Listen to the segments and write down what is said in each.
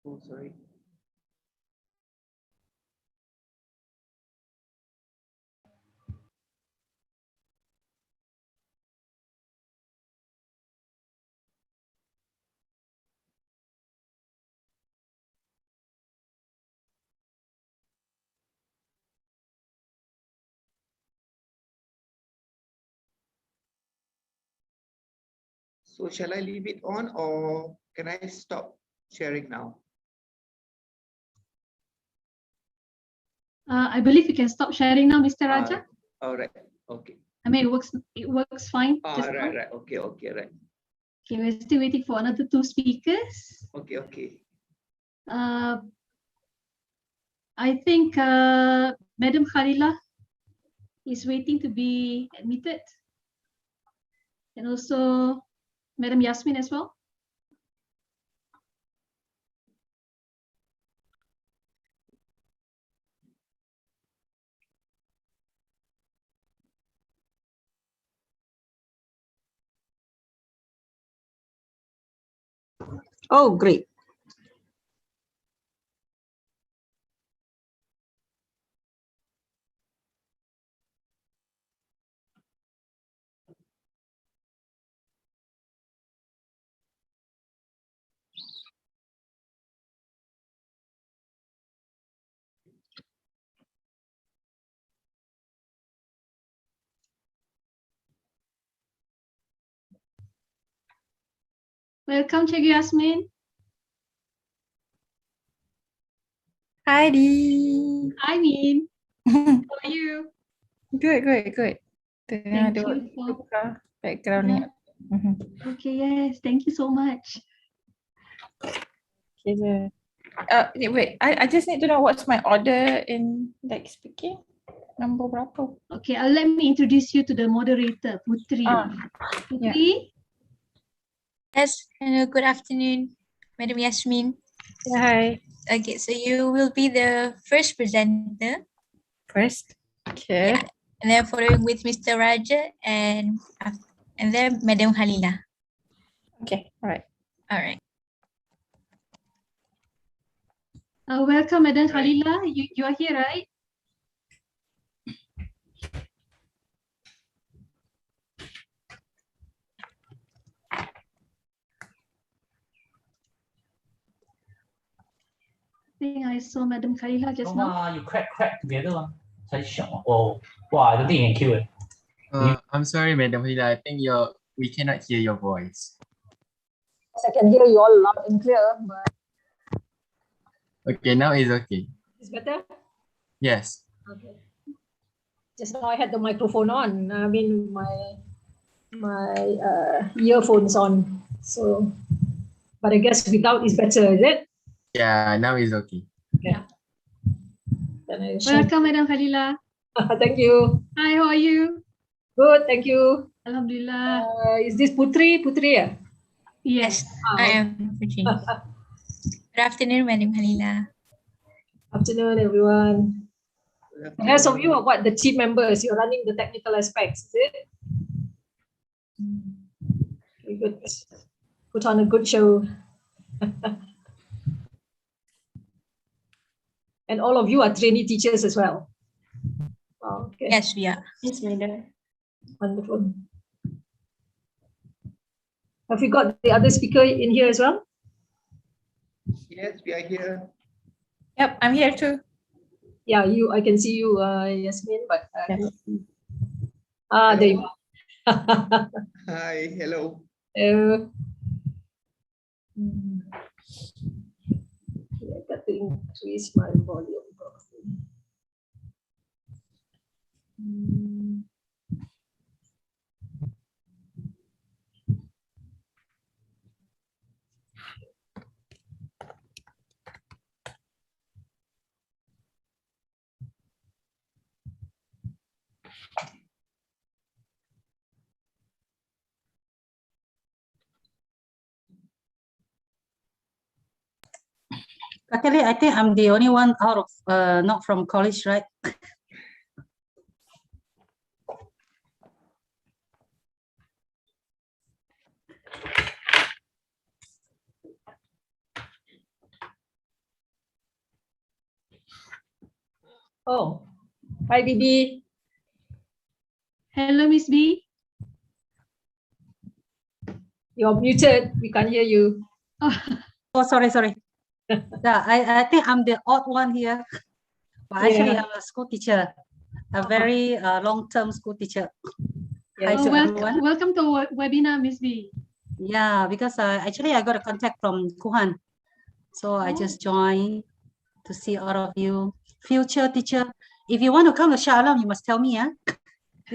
Oh, sorry. So shall I leave it on or can I stop sharing now? I believe you can stop sharing now, Mr. Raja. All right. Okay. I mean, it works fine. Right. Okay. Right. Okay, we're still waiting for another 2 speakers. Okay. I think Madam Khalila is waiting to be admitted. And also Madam Yasmin as well. Oh, great. Welcome, Cikgu Yasmin. Hi, Dee. Hi, Min. How are you? Good. Thank you for Background ni. Okay, yes, thank you so much. Okay. Wait, I just need to know what's my order in like speaking. Nombor berapa? Okay, let me introduce you to the moderator, Putri. Putri? Yes, hello, good afternoon, Madam Yasmin. Yeah, hi. Okay, so you will be the first presenter. First. Okay. Yeah, and then following with Mr. Raja and then Madam Halila. Okay, all right. All right. Welcome, Madam Khalila. You are here, right? I think I saw Madam Khalila just now. You crack together. Oh, wow, I don't think you can kill it. I'm sorry, Madam Hila. I think we cannot hear your voice. I can hear you all loud and clear, but Okay, now it's okay. it's better. Yes. Okay. Just now I had the microphone on. I mean my earphones on. So, but I guess without is better, is it? Yeah, now it's okay. Yeah. Welcome, Madam Khalila. Thank you. Hi, how are you? Good, thank you. Alhamdulillah. Is this Putri? Putri? Yes. I am Putri. Good afternoon, Madam Halila. Afternoon, everyone. The rest of you are what? The team members. You're running the technical aspects, is it? Very good. Put on a good show. And all of you are trainee teachers as well. Oh, okay. Yes, we are. Yes, Madam. Wonderful. Have you got the other speaker in here as well? Yes, we are here. Yep, I'm here too. Yeah, I can see you, Yasmin, but Yes. there you go. Hi, hello. I got to increase my volume. Luckily, I think I'm the only one out of not from college, right? Oh, hi, Bibi. Hello, Miss B. You're muted. We can't hear you. Oh, sorry. Yeah, I think I'm the odd one here. But actually, Yeah. I'm a school teacher, a very long-term school teacher. Hi Yes. to welcome, everyone. welcome to webinar, Miss B. Yeah, because actually I got a contact from Kuhan. So I just joined to see all of you. Future teacher, if you want to come to Shah Alam, you must tell me. You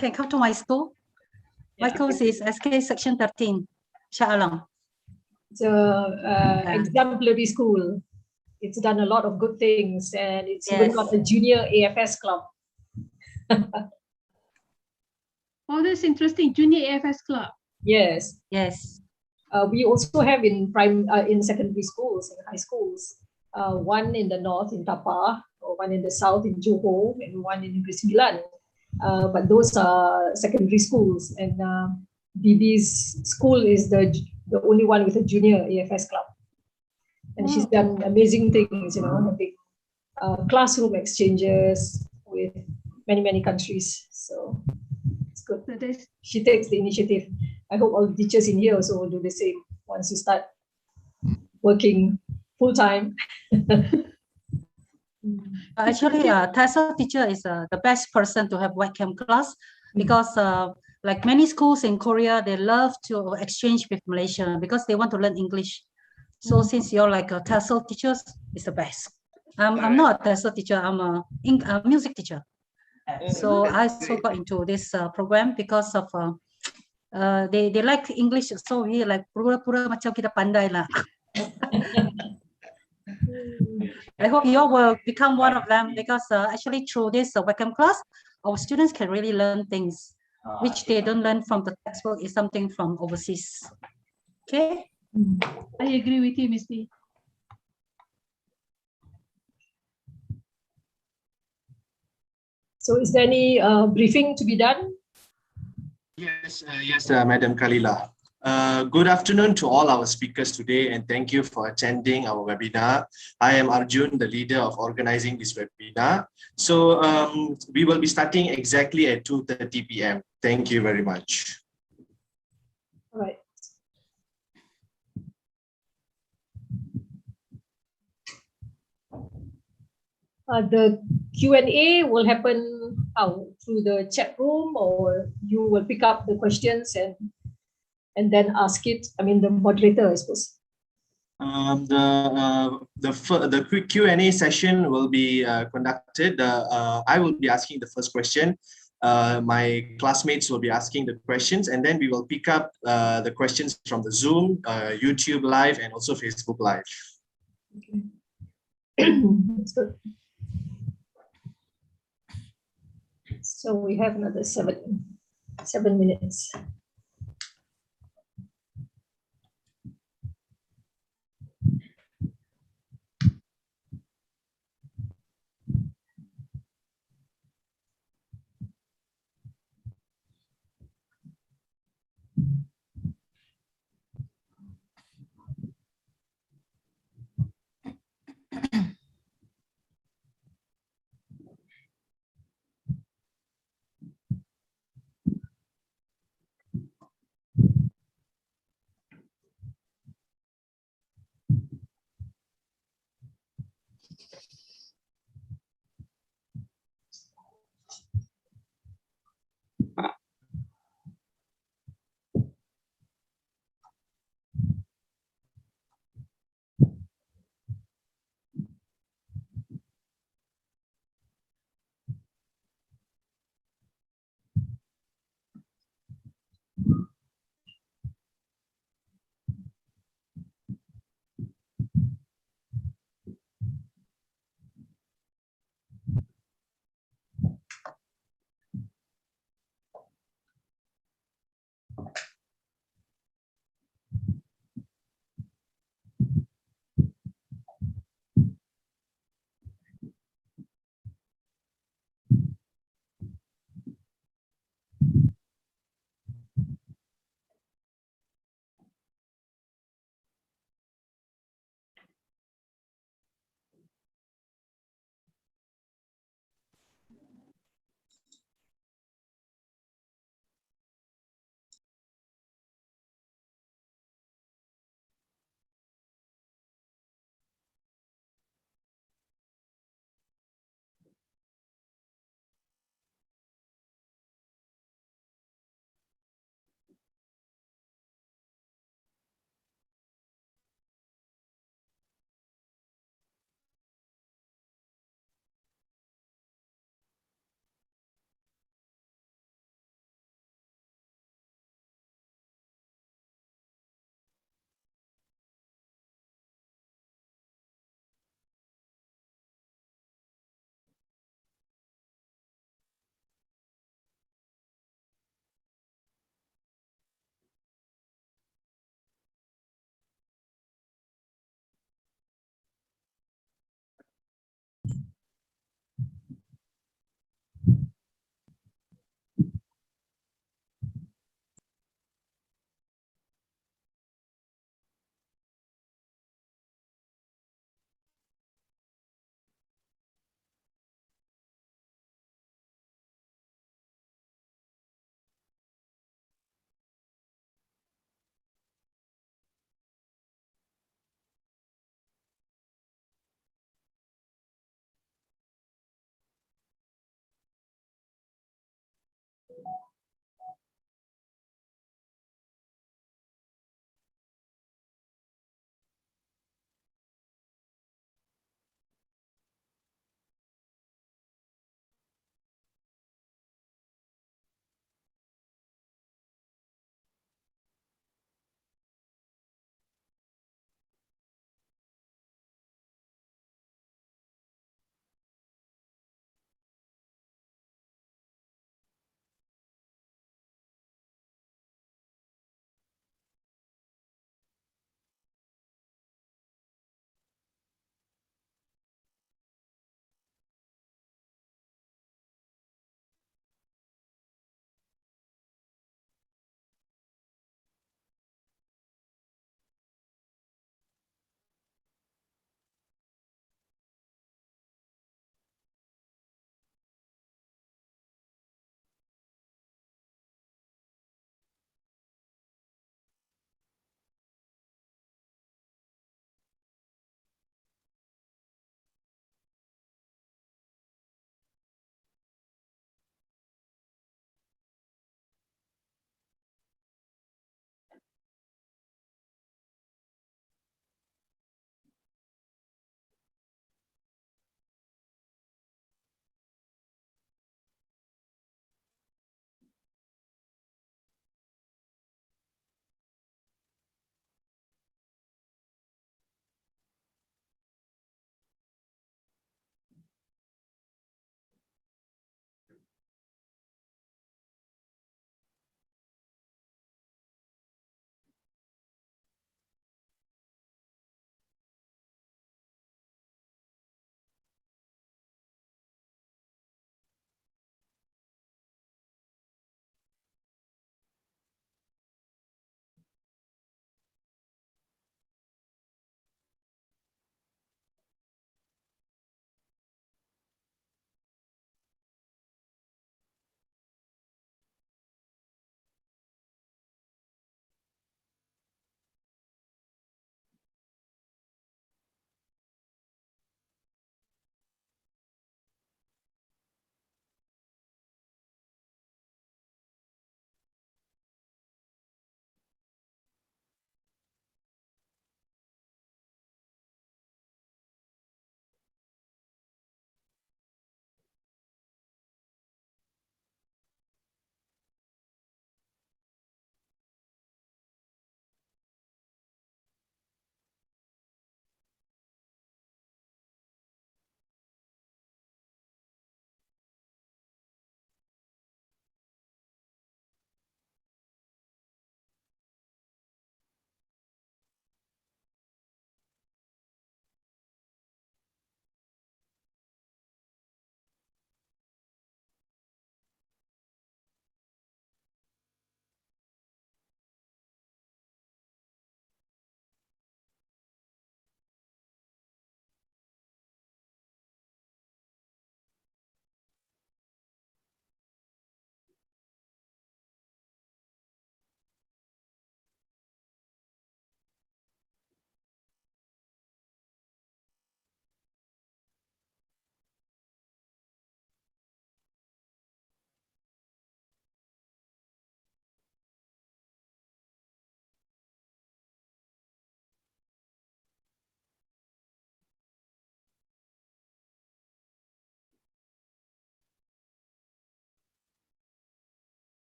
can come to my school. My Yeah. course is SK Section 13, Shah Alam. It's a exemplary school. It's done a lot of good things, and it's even Yes. got a junior AFS club. Oh, that's interesting. Junior AFS Club. Yes. Yes. We also have in in secondary schools, in high schools, one in the north in Tapa, or one in the south in Johor, and one in Negeri Sembilan. But those are secondary schools, and Bibi's school is the only one with a junior AFS club, and she's done amazing things, having classroom exchanges with many countries. So it's good. So that's She takes the initiative. I hope all the teachers in here also will do the same once you start working full time. Actually, TESL teacher is the best person to have webcam class because like many schools in Korea, they love to exchange with Malaysia because they want to learn English. So since you're like a TESL teachers, it's the best. I'm not a TESL teacher, I'm a music teacher. So I also got into this program because of they like English, so we like pura-pura macam kita pandai lah. I hope you all will become one of them because actually through this webcam class, our students can really learn things which they don't learn from the textbook, is something from overseas. Okay. I agree with you, Miss B. So is there any briefing to be done? Yes, Madam Kalila. Good afternoon to all our speakers today, and thank you for attending our webinar. I am Arjun, the leader of organizing this webinar. So we will be starting exactly at 2:30 p.m. Thank you very much. All right. The Q&A will happen how? Through the chat room, or you will pick up the questions and then ask it? I mean, the moderator, I suppose. The quick Q&A session will be conducted. I will be asking the first question. My classmates will be asking the questions, and then we will pick up the questions from the Zoom, YouTube Live, and also Facebook Live. Okay. That's good. So we have another 7 minutes.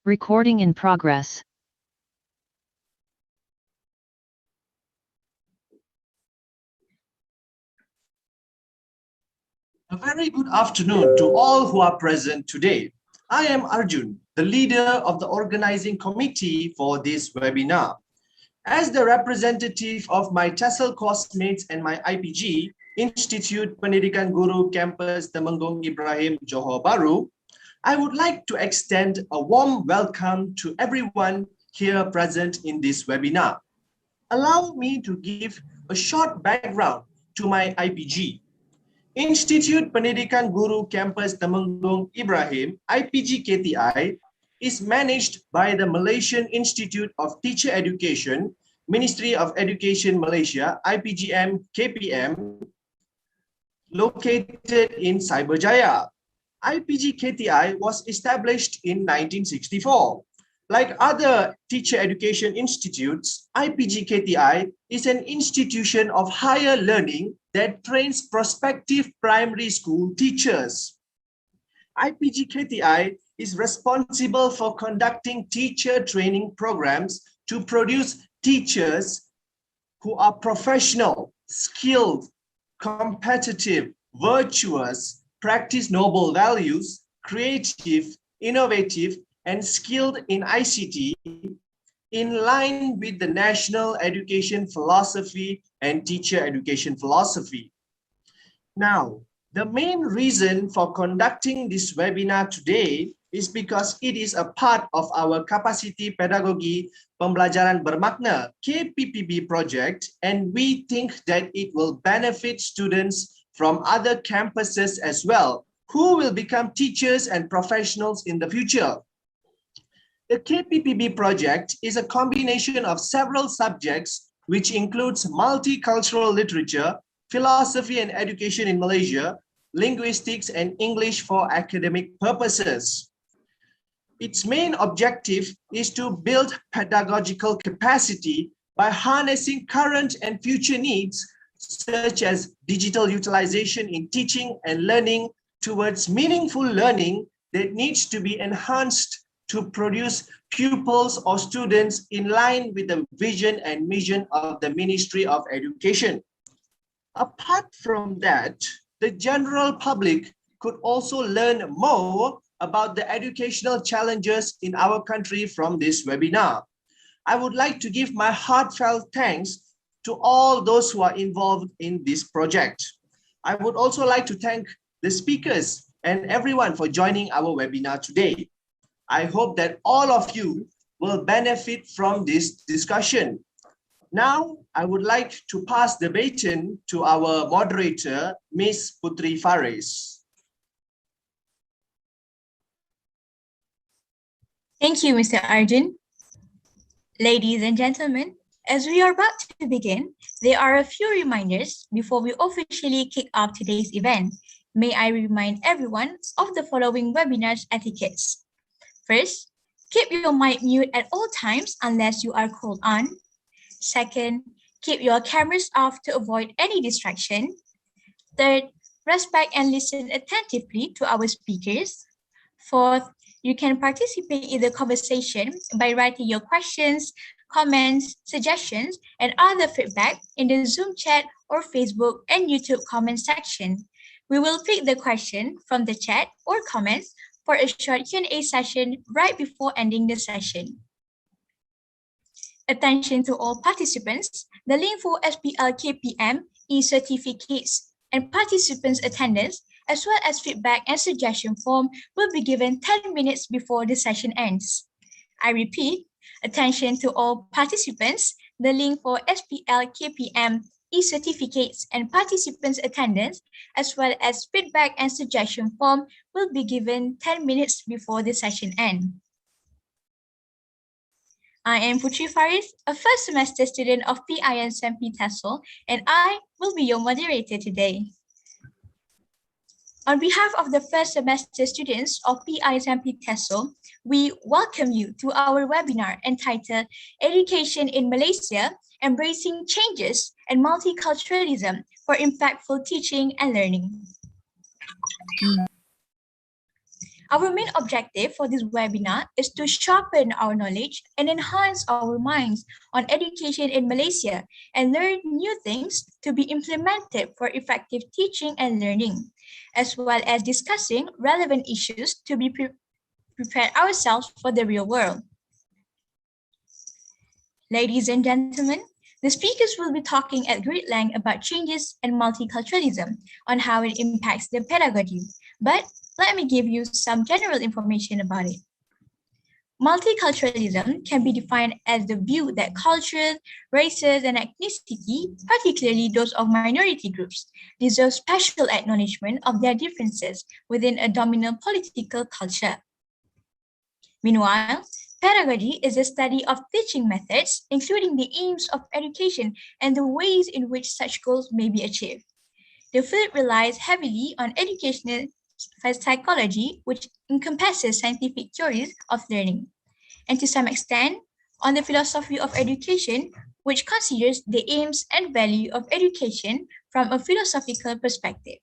Recording in progress. A very good afternoon to all who are present today. I am Arjun, the leader of the organizing committee for this webinar. As the representative of my TESL course-mates and my IPG, Institute Pendidikan Guru Kampus Temenggong Ibrahim, Johor Bahru, I would like to extend a warm welcome to everyone here present in this webinar. Allow me to give a short background to my IPG. Institut Pendidikan Guru Kampus Temenggong Ibrahim, IPG KTI, is managed by the Malaysian Institute of Teacher Education, Ministry of Education Malaysia, IPGM KPM, located in Cyberjaya. IPG KTI was established in 1964. Like other teacher education institutes, IPG KTI is an institution of higher learning that trains prospective primary school teachers. IPG KTI is responsible for conducting teacher training programs to produce teachers who are professional, skilled, competitive, virtuous, practice noble values, creative, innovative, and skilled in ICT, in line with the national education philosophy and teacher education philosophy. Now, the main reason for conducting this webinar today is because it is a part of our Kapasiti Pedagogi Pembelajaran Bermakna KPPB project, and we think that it will benefit students from other campuses as well, who will become teachers and professionals in the future. The KPPB project is a combination of several subjects, which includes multicultural literature, philosophy and education in Malaysia, linguistics, and English for academic purposes. Its main objective is to build pedagogical capacity by harnessing current and future needs, such as digital utilization in teaching and learning towards meaningful learning that needs to be enhanced to produce pupils or students in line with the vision and mission of the Ministry of Education. Apart from that, the general public could also learn more about the educational challenges in our country from this webinar. I would like to give my heartfelt thanks to all those who are involved in this project. I would also like to thank the speakers and everyone for joining our webinar today. I hope that all of you will benefit from this discussion. Now, I would like to pass the baton to our moderator, Ms. Putri Faris. Thank you, Mr. Arjun. Ladies and gentlemen, as we are about to begin, there are a few reminders before we officially kick off today's event. May I remind everyone of the following webinar's etiquettes. First, keep your mic mute at all times unless you are called on. Second, keep your cameras off to avoid any distraction. Third, respect and listen attentively to our speakers. Fourth, you can participate in the conversation by writing your questions, comments, suggestions, and other feedback in the Zoom chat or Facebook and YouTube comment section. We will pick the question from the chat or comments for a short Q&A session right before ending the session. Attention to all participants, the link for SPL KPM e-certificates and participants' attendance, as well as feedback and suggestion form, will be given 10 minutes before the session ends. I repeat, attention to all participants, the link for SPL KPM e-certificates and participants' attendance, as well as feedback and suggestion form, will be given 10 minutes before the session ends. I am Putri Faris, a first semester student of PISMP TESL, and I will be your moderator today. On behalf of the first semester students of PISMP TESL, we welcome you to our webinar entitled Education in Malaysia, Embracing Changes and Multiculturalism for Impactful Teaching and Learning. Our main objective for this webinar is to sharpen our knowledge and enhance our minds on education in Malaysia and learn new things to be implemented for effective teaching and learning, as well as discussing relevant issues to be prepared ourselves for the real world. Ladies and gentlemen, the speakers will be talking at great length about changes and multiculturalism on how it impacts the pedagogy, but let me give you some general information about it. Multiculturalism can be defined as the view that cultures, races, and ethnicity, particularly those of minority groups, deserve special acknowledgement of their differences within a dominant political culture. Meanwhile, pedagogy is the study of teaching methods, including the aims of education and the ways in which such goals may be achieved. The field relies heavily on educational psychology, which encompasses scientific theories of learning, and to some extent, on the philosophy of education, which considers the aims and value of education from a philosophical perspective.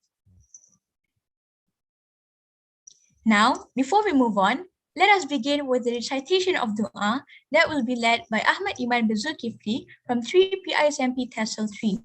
Now, before we move on, let us begin with the recitation of dua that will be led by Ahmad Iman Zulkifli from 3 PISMP TESL 3.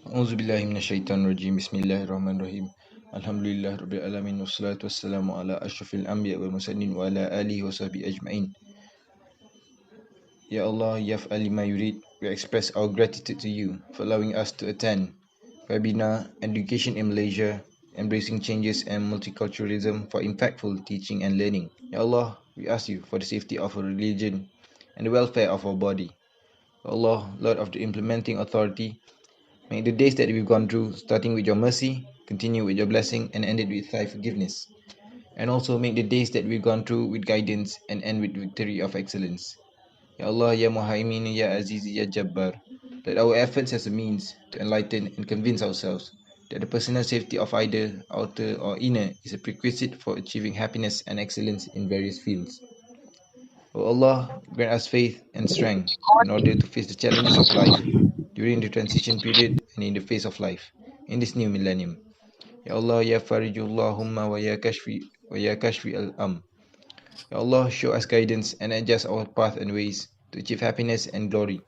أعوذ بالله من الشيطان الرجيم بسم الله الرحمن الرحيم الحمد لله رب العالمين والصلاة والسلام على أشرف الأنبياء والمرسلين وعلى آله وصحبه أجمعين. Ya Allah, yaf'al ma yurid, we express our gratitude to you for allowing us to attend webinar Education in Malaysia, Embracing Changes and Multiculturalism for Impactful Teaching and Learning. Ya Allah, we ask you for the safety of our religion and the welfare of our body. Ya Allah, Lord of the implementing authority, make the days that we've gone through, starting with your mercy, continue with your blessing, and ended with thy forgiveness. And also make the days that we've gone through with guidance and end with victory of excellence. Ya Allah, Ya Muhaimin, Ya Aziz, Ya Jabbar, let our efforts as a means to enlighten and convince ourselves that the personal safety of either outer or inner is a prerequisite for achieving happiness and excellence in various fields. O Allah, grant us faith and strength in order to face the challenges of life during the transition period and in the face of life in this new millennium. Ya Allah, Ya Farijullahumma wa Ya Kashfi al-Am. Ya Allah, show us guidance and adjust our path and ways to achieve happiness and glory.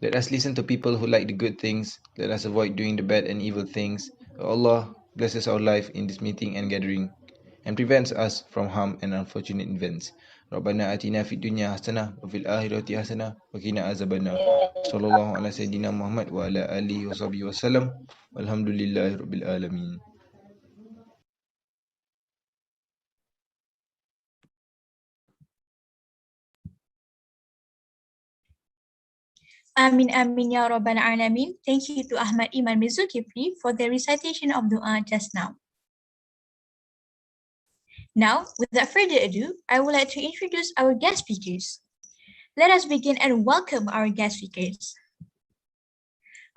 Let us listen to people who like the good things. Let us avoid doing the bad and evil things. Ya Allah, blesses our life in this meeting and gathering and prevents us from harm and unfortunate events. Rabbana atina fid dunya hasanah wa fil akhirati hasanah wa qina azabannar. Sallallahu ala sayyidina Muhammad wa ala alihi wa sahbihi wasallam. Walhamdulillahi rabbil alamin. Amin Amin Ya Rabbal Alamin. Thank you to Ahmad Iman Zulkifli for the recitation of dua just now. Now, without further ado, I would like to introduce our guest speakers. Let us begin and welcome our guest speakers.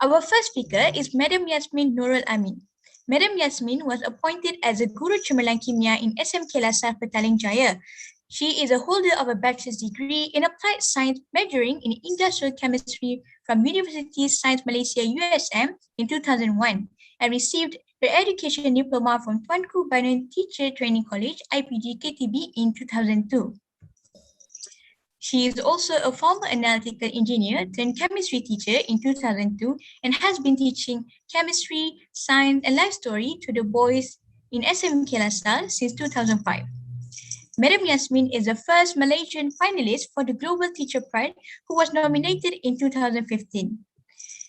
Our first speaker is Madam Yasmin Nurul Amin. Madam Yasmin was appointed as a Guru Cemerlang Kimia in SMK Lasar Petaling Jaya. She is a holder of a bachelor's degree in applied science majoring in industrial chemistry from University Science Malaysia USM in 2001 and received her education diploma from Tuanku Bainan Teacher Training College IPG KTB in 2002. She is also a former analytical engineer turned chemistry teacher in 2002 and has been teaching chemistry, science, and life story to the boys in SMK Lasal since 2005. Madam Yasmin is the first Malaysian finalist for the Global Teacher Prize who was nominated in 2015.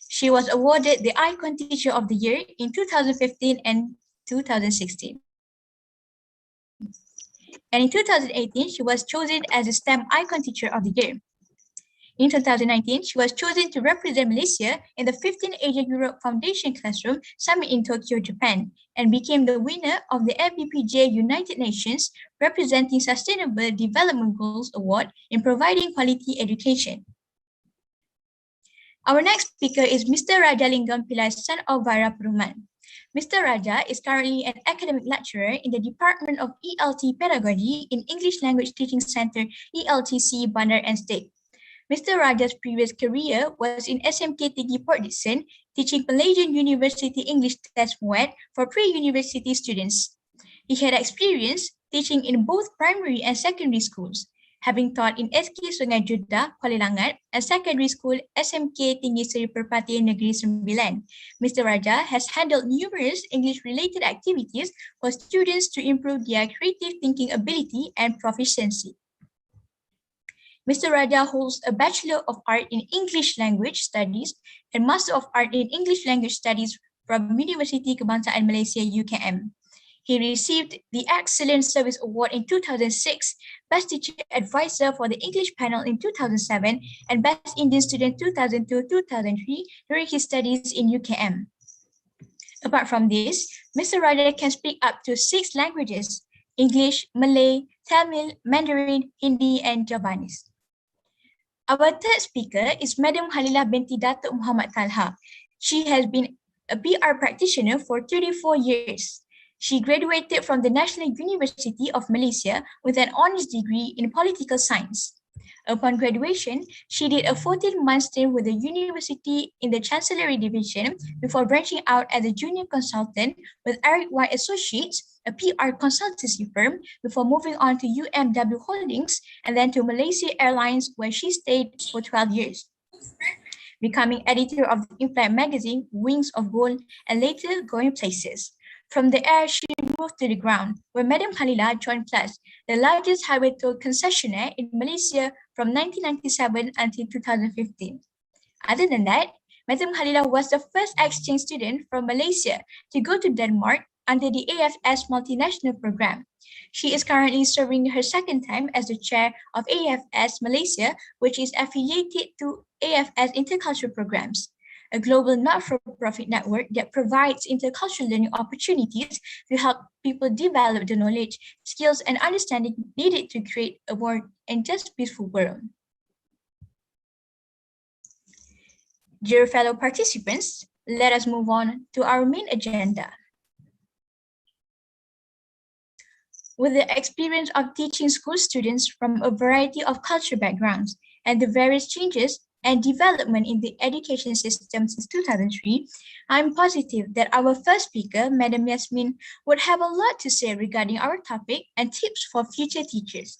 She was awarded the Icon Teacher of the Year in 2015 and 2016. And in 2018, she was chosen as the STEM Icon Teacher of the Year. In 2019, she was chosen to represent Malaysia in the 15th Asia Europe Foundation Classroom Summit in Tokyo, Japan, and became the winner of the FBPJ United Nations Representing Sustainable Development Goals Award in providing quality education. Our next speaker is Mr. Rajalingam Pillai, son of Vaira Perumal. Mr. Raja is currently an academic lecturer in the Department of ELT Pedagogy in English Language Teaching Center, ELTC, Bandar and State. Mr. Raja's previous career was in SMK Tinggi Port Dickson, teaching Malaysian University English Test Muet for pre-university students. He had experience teaching in both primary and secondary schools, having taught in SK Sungai Judah, Kuala Langat, and secondary school SMK Tinggi Seri Perpati Negeri Sembilan. Mr. Raja has handled numerous English-related activities for students to improve their creative thinking ability and proficiency. Mr. Raja holds a Bachelor of Art in English Language Studies and Master of Art in English Language Studies from Universiti Kebangsaan Malaysia, UKM. He received the Excellent Service Award in 2006, Best Teacher Advisor for the English Panel in 2007, and Best Indian Student 2002-2003 during his studies in UKM. Apart from this, Mr. Raja can speak up to 6 languages: English, Malay, Tamil, Mandarin, Hindi, and Javanese. Our third speaker is Madam Khalilah binti Datuk Muhammad Talha. She has been a PR practitioner for 34 years. She graduated from the National University of Malaysia with an honors degree in political science. Upon graduation, she did a 14-month stint with the university in the Chancellery Division before branching out as a junior consultant with Eric White Associates, a PR consultancy firm, before moving on to UMW Holdings and then to Malaysia Airlines, where she stayed for 12 years. Becoming editor of the in-flight magazine Wings of Gold and later Going Places. From the air, she moved to the ground, where Madam Khalilah joined Plus, the largest highway toll concessionaire in Malaysia from 1997 until 2015. Other than that, Madam Khalilah was the first exchange student from Malaysia to go to Denmark under the AFS multinational program. She is currently serving her second time as the chair of AFS Malaysia, which is affiliated to AFS Intercultural Programs, a global not-for-profit network that provides intercultural learning opportunities to help people develop the knowledge, skills, and understanding needed to create a more and just peaceful world. Dear fellow participants, let us move on to our main agenda. With the experience of teaching school students from a variety of cultural backgrounds and the various changes and development in the education system since 2003, I'm positive that our first speaker, Madam Yasmin, would have a lot to say regarding our topic and tips for future teachers.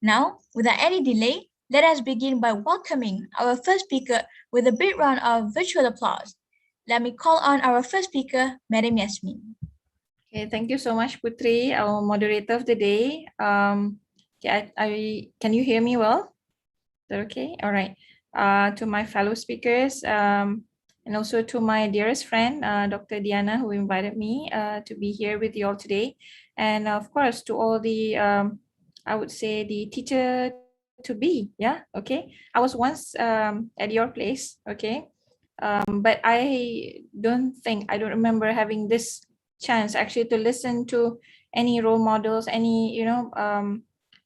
Now, without any delay, let us begin by welcoming our first speaker with a big round of virtual applause. Let me call on our first speaker, Madam Yasmin. Okay, thank you so much, Putri, our moderator of the day. Can you hear me well? Is that okay? All right. To my fellow speakers and also to my dearest friend, Dr. Diana, who invited me to be here with you all today. And of course, to all the, I would say the teacher to be, yeah, okay. I was once at your place, okay. But I don't remember having this chance actually to listen to any role models, any,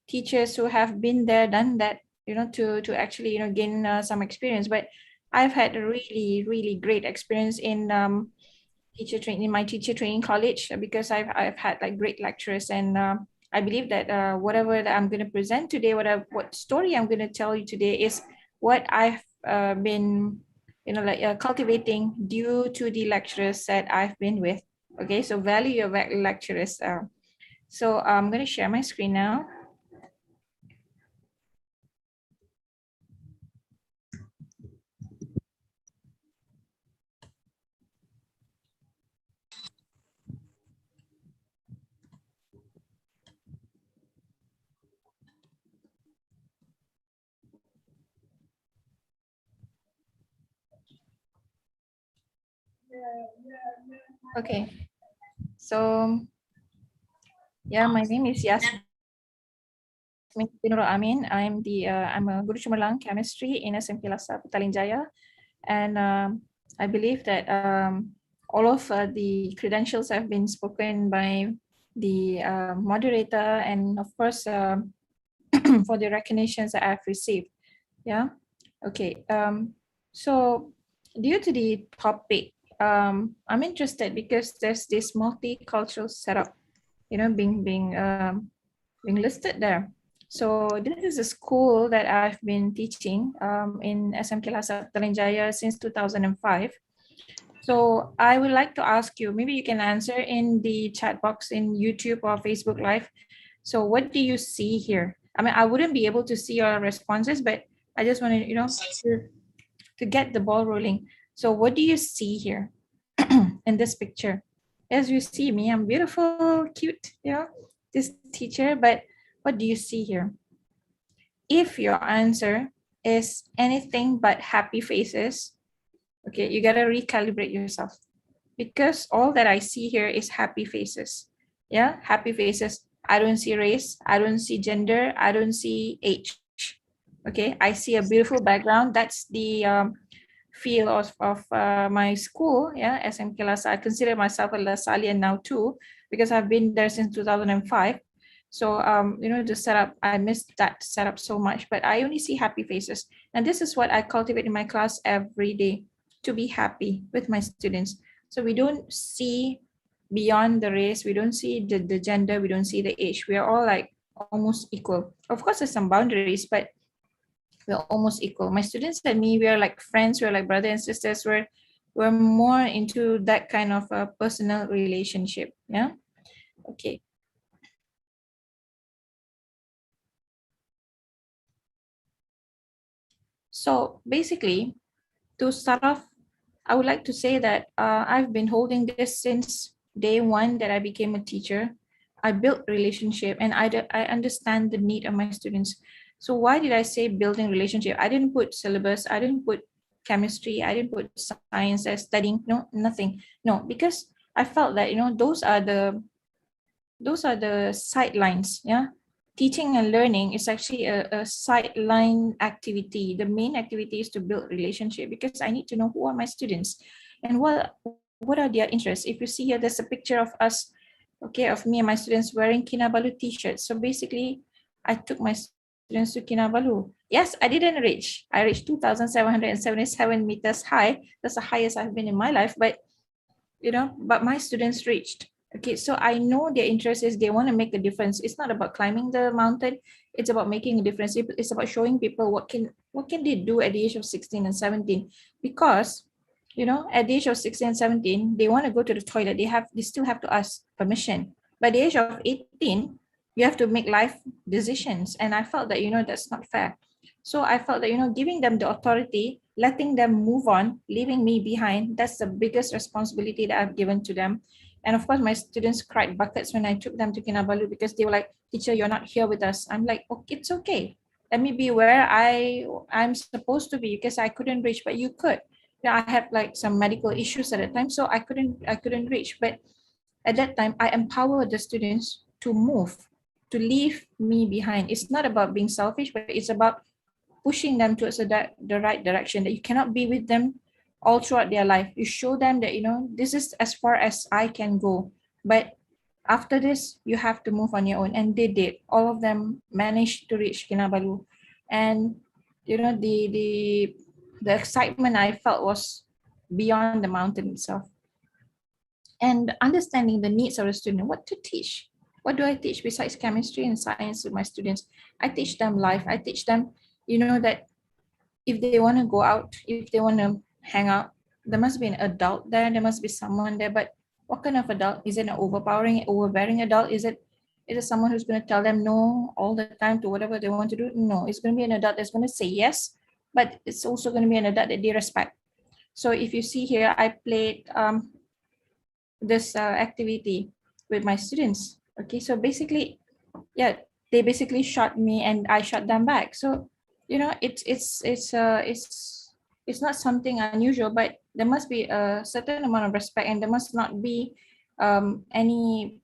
teachers who have been there, done that, to actually, gain some experience. But I've had a really, really great experience in teacher training, in my teacher training college, because I've had like great lecturers, and I believe that whatever that I'm going to present today, what story I'm going to tell you today is what I've been, cultivating due to the lecturers that I've been with. Okay, so value your lecturers. So I'm going to share my screen now. Okay, so yeah, my name is Yasmin Binur Amin. I'm a Guru Cemerlang Chemistry in SMP Lasa Petaling Jaya, and I believe that all of the credentials have been spoken by the moderator, and of course for the recognitions that I've received. Yeah, okay. So due to the topic I'm interested because there's this multicultural setup, being listed there. So this is a school that I've been teaching in SMK Lasa Terengganu since 2005. So I would like to ask you, maybe you can answer in the chat box in YouTube or Facebook Live. So what do you see here? I mean, I wouldn't be able to see your responses, but I just wanted, to get the ball rolling. So what do you see here in this picture? As you see me, I'm beautiful, cute, this teacher, but what do you see here? If your answer is anything but happy faces, okay, you gotta recalibrate yourself, because all that I see here is happy faces. Yeah, happy faces. I don't see race, I don't see gender, I don't see age. Okay, I see a beautiful background. That's the feel of my school, yeah, SMK Lasa. I consider myself a Lasalian now too, because I've been there since 2005. So, the setup, I miss that setup so much, but I only see happy faces. And this is what I cultivate in my class every day, to be happy with my students. So we don't see beyond the race, we don't see the gender, we don't see the age. We are all like almost equal. Of course, there's some boundaries, but we're almost equal. My students and me, we are like friends, we're like brother and sisters, we're more into that kind of a personal relationship. Yeah. Okay. So basically, to start off, I would like to say that I've been holding this since day one that I became a teacher. I built relationship, and I understand the need of my students. So why did I say building relationship? I didn't put syllabus, I didn't put chemistry, I didn't put science as studying, no, nothing. No, because I felt that, those are the sidelines. Yeah. Teaching and learning is actually a sideline activity. The main activity is to build relationship, because I need to know who are my students and what are their interests. If you see here, there's a picture of us, okay, of me and my students wearing Kinabalu t-shirts. So basically, I took my students to Kinabalu. Yes, I didn't reach. I reached 2,777 meters high. That's the highest I've been in my life. But, but my students reached. Okay, so I know their interest is they want to make a difference. It's not about climbing the mountain. It's about making a difference. It's about showing people what can they do at the age of 16 and 17. Because, at the age of 16 and 17, they want to go to the toilet. They still have to ask permission. By the age of 18, you have to make life decisions. And I felt that, that's not fair. So I felt that, giving them the authority, letting them move on, leaving me behind, that's the biggest responsibility that I've given to them. And of course, my students cried buckets when I took them to Kinabalu, because they were like, teacher, you're not here with us. I'm like, okay, it's okay. Let me be where I'm supposed to be, because I couldn't reach, but you could. I had like some medical issues at that time, so I couldn't reach. But at that time, I empowered the students to move, to leave me behind. It's not about being selfish, but it's about pushing them towards the right direction, that you cannot be with them all throughout their life. You show them that, this is as far as I can go. But after this, you have to move on your own. And they did. All of them managed to reach Kinabalu. And, the excitement I felt was beyond the mountain itself. And understanding the needs of the student, what to teach. What do I teach besides chemistry and science with my students? I teach them life. I teach them, that if they want to go out, if they want to hang out, there must be an adult there. There must be someone there. But what kind of adult? Is it an overbearing adult? Is it someone who's going to tell them no all the time to whatever they want to do? No, it's going to be an adult that's going to say yes, but it's also going to be an adult that they respect. So if you see here, I played this activity with my students. Okay, so basically, yeah, they basically shot me and I shot them back. So, it's not something unusual, but there must be a certain amount of respect, and there must not be any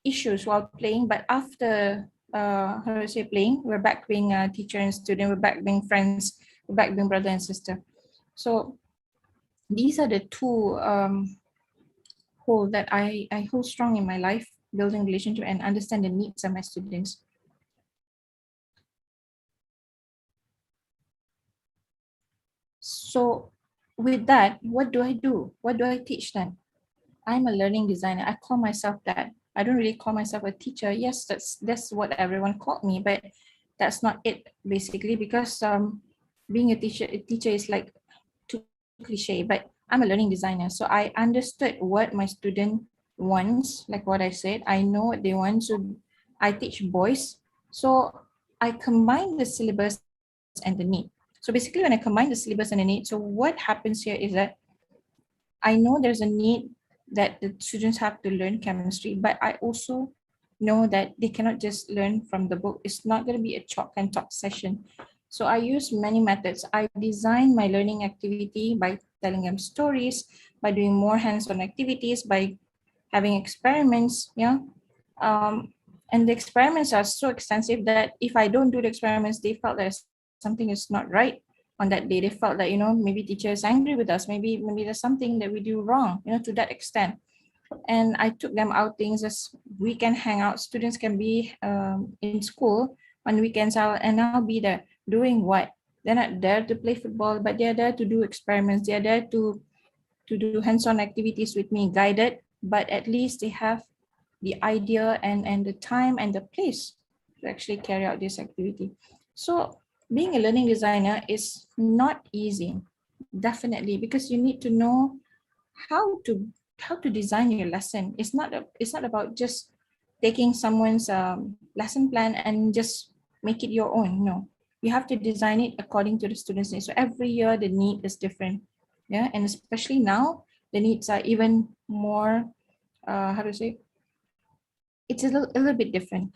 issues while playing. But after how do I say playing, we're back being a teacher and student, we're back being friends, we're back being brother and sister. So these are the two hold that I hold strong in my life, building relationship and understand the needs of my students. So with that, what do I do? What do I teach then? I'm a learning designer. I call myself that. I don't really call myself a teacher. Yes, that's what everyone called me, but that's not it basically, because being a teacher is like too cliche, but I'm a learning designer. So I understood what my student wants, like what I said. I know what they want. So I teach boys. So I combine the syllabus and the need. So basically when I combine the syllabus and the need, so what happens here is that I know there's a need that the students have to learn chemistry, but I also know that they cannot just learn from the book. It's not going to be a chalk and talk session. So I use many methods. I design my learning activity by telling them stories, by doing more hands-on activities, by having experiments, and the experiments are so extensive that if I don't do the experiments, they felt that something is not right on that day. They felt that, maybe teacher is angry with us. Maybe there's something that we do wrong, to that extent. And I took them outings as weekend hangouts. Students can be in school on weekends, and I'll be there doing what? They're not there to play football, but they're there to do experiments. They're there to do hands-on activities with me, guided, but at least they have the idea and the time and the place to actually carry out this activity. So being a learning designer is not easy, definitely, because you need to know how to design your lesson. It's not about just taking someone's lesson plan and just make it your own. No, you have to design it according to the students' needs. So every year the need is different, and especially now the needs are even more. How to say? It's a little bit different,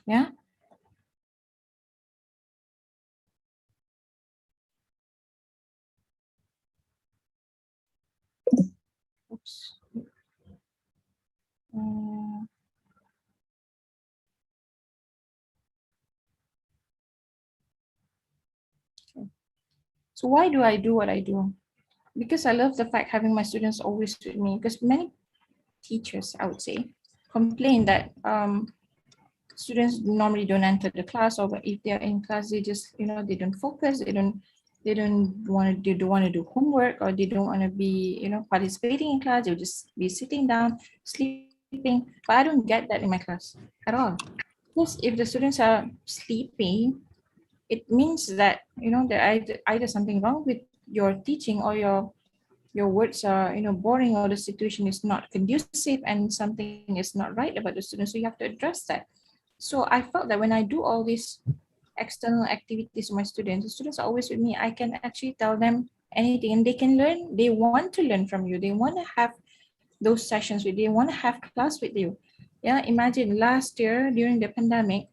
Oops. Okay. So why do I do what I do? Because I love the fact having my students always with me, because many teachers, I would say, complain that students normally don't enter the class, or if they're in class, they just, they don't focus, they don't want to do homework, or they don't want to be, participating in class. They'll just be sitting down, sleeping. But I don't get that in my class at all. Because if the students are sleeping, it means that, there either something wrong with your teaching, or your words are, boring, or the situation is not conducive and something is not right about the students. So you have to address that. So I felt that when I do all these external activities with my students, the students are always with me. I can actually tell them anything, and they can learn. They want to learn from you. They want to have those sessions with you. They want to have class with you. Yeah, imagine last year during the pandemic,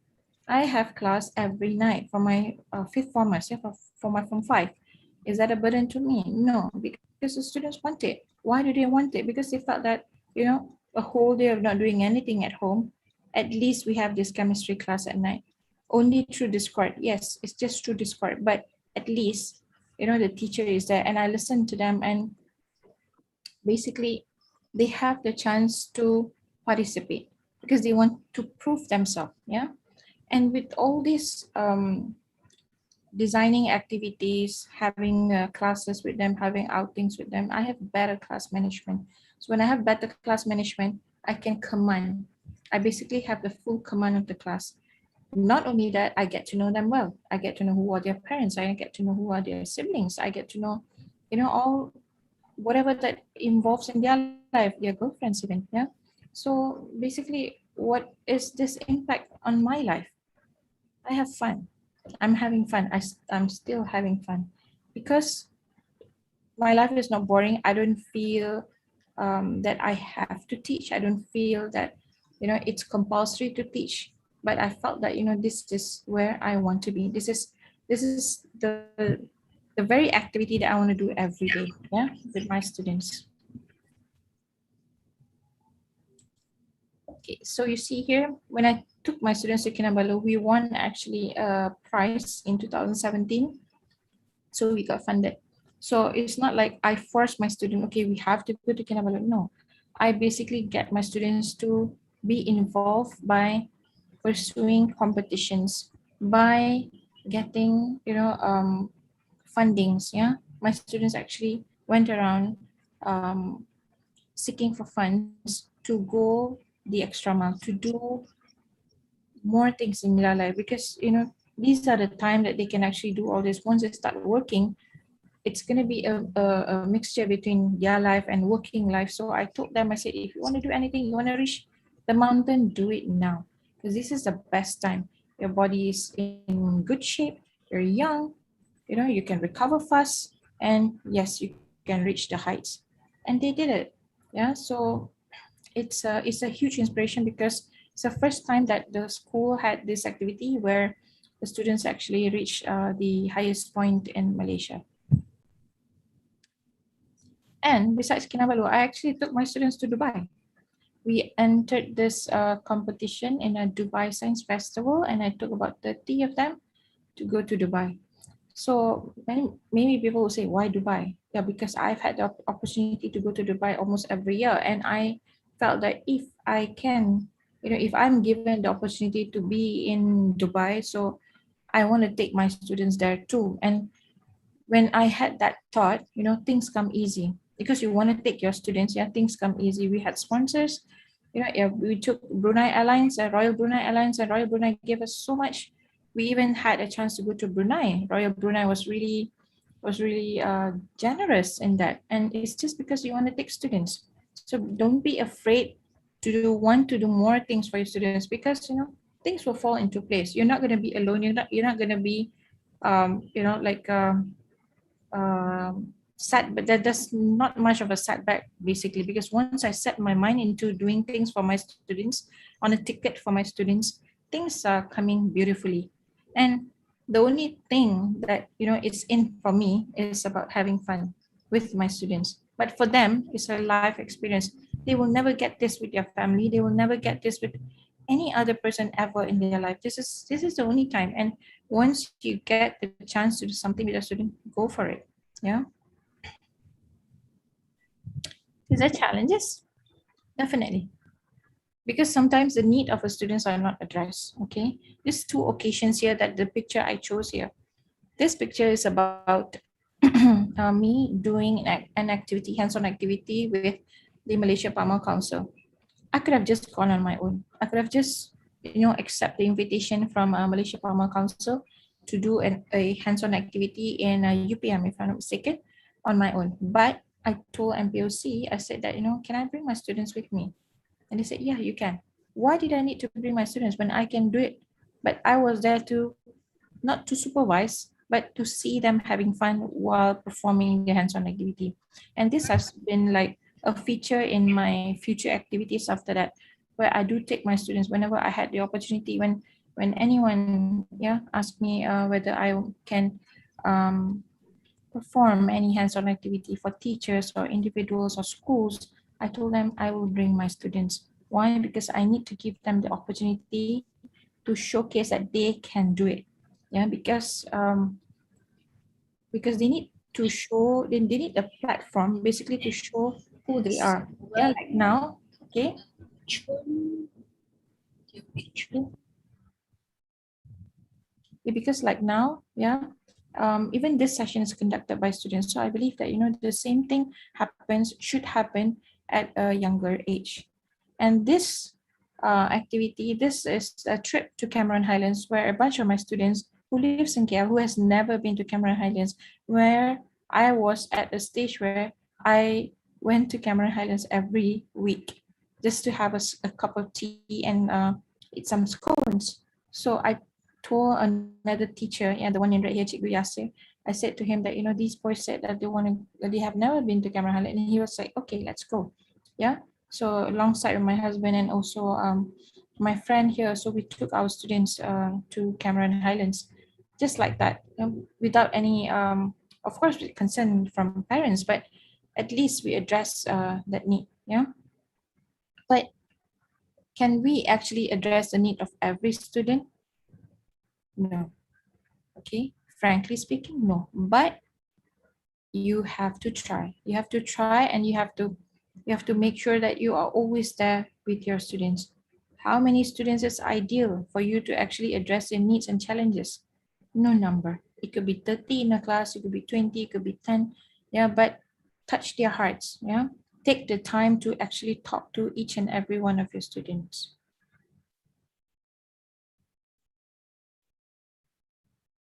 I have class every night for my fifth formers, for my form 5. Is that a burden to me? No, because the students want it. Why do they want it? Because they felt that, a whole day of not doing anything at home, at least we have this chemistry class at night. Only through Discord. Yes, it's just through Discord, but at least, the teacher is there and I listen to them, and basically they have the chance to participate because they want to prove themselves. Yeah. And with all these designing activities, having classes with them, having outings with them, I have better class management. So when I have better class management, I can command. I basically have the full command of the class. Not only that, I get to know them well. I get to know who are their parents. I get to know who are their siblings. I get to know, all whatever that involves in their life, their girlfriends even. Yeah. So basically, what is this impact on my life? I have fun. I'm having fun. I'm still having fun because my life is not boring. I don't feel that I have to teach. I don't feel that, it's compulsory to teach. But I felt that, this is where I want to be. This is the very activity that I want to do every day, with my students. Okay, so you see here, when I took my students to Kinabalu, we won actually a prize in 2017. So we got funded. So it's not like I force my student, okay, we have to go to Kinabalu. No, I basically get my students to be involved by pursuing competitions, by getting, fundings. Yeah, my students actually went around seeking for funds to go the extra mile, to do more things in their life, because these are the time that they can actually do all this. Once they start working, it's going to be a mixture between their life and working life. So I told them, I said, if you want to do anything, you want to reach the mountain, do it now, because this is the best time. Your body is in good shape, you're young, you can recover fast, and yes, you can reach the heights. And they did it. Yeah, so it's a huge inspiration, because it's the first time that the school had this activity where the students actually reach the highest point in Malaysia. And besides Kinabalu, I actually took my students to Dubai. We entered this competition in a Dubai Science Festival, and I took about 30 of them to go to Dubai. So maybe people will say, why Dubai? Yeah, because I've had the opportunity to go to Dubai almost every year, and I felt that if I can, if I'm given the opportunity to be in Dubai, so I want to take my students there too. And when I had that thought, things come easy, because you want to take your students, things come easy. We had sponsors, we took Brunei Airlines, Royal Brunei Airlines, and Royal Brunei gave us so much. We even had a chance to go to Brunei. Royal Brunei was really generous in that, and it's just because you want to take students. So don't be afraid to want to do more things for your students, because things will fall into place. You're not going to be alone. You're not going to be sad, but there's not much of a setback, basically, because once I set my mind into doing things for my students, on a ticket for my students, things are coming beautifully. And the only thing that it's in for me is about having fun with my students. But for them, it's a life experience. They will never get this with their family. They will never get this with any other person ever in their life. This is the only time. And once you get the chance to do something with a student, go for it. Yeah. Is there challenges? Definitely. Because sometimes the need of the students are not addressed. Okay. There's two occasions here that the picture I chose here. This picture is about me doing an activity, hands-on activity with the Malaysia Palmer Council. I could have just gone on my own. I could have just, accept the invitation from Malaysia Palmer Council to do a hands-on activity in UPM, if I'm not mistaken, on my own. But I told MPOC, I said that, can I bring my students with me? And they said, yeah, you can. Why did I need to bring my students when I can do it? But I was there to, not to supervise, but to see them having fun while performing the hands-on activity. And this has been like a feature in my future activities after that, where I do take my students whenever I had the opportunity. When anyone asked me whether I can perform any hands-on activity for teachers or individuals or schools, I told them I will bring my students. Why? Because I need to give them the opportunity to showcase that they can do it. Yeah, because they need to show, they need a platform basically to show who they are. Yeah, like now, okay. Yeah, because like now, even this session is conducted by students. So I believe that, the same thing should happen at a younger age. And this activity, this is a trip to Cameron Highlands, where a bunch of my students who lives in KL, who has never been to Cameron Highlands, where I was at a stage where I went to Cameron Highlands every week just to have a cup of tea and eat some scones. So I told another teacher, the one in red here, Cikgu Yasir, I said to him that, these boys said that they have never been to Cameron Highlands, and he was like, okay, let's go. Yeah. So alongside with my husband and also my friend here, so we took our students to Cameron Highlands, just like that, without any, of course, with consent from parents, but at least we address that need. Yeah. But can we actually address the need of every student? No. Okay. Frankly speaking, no. But you have to try. You have to try, and you have to make sure that you are always there with your students. How many students is ideal for you to actually address their needs and challenges? No number. It could be 30 in a class, it could be 20, it could be 10. Yeah, but touch their hearts. Yeah, take the time to actually talk to each and every one of your students.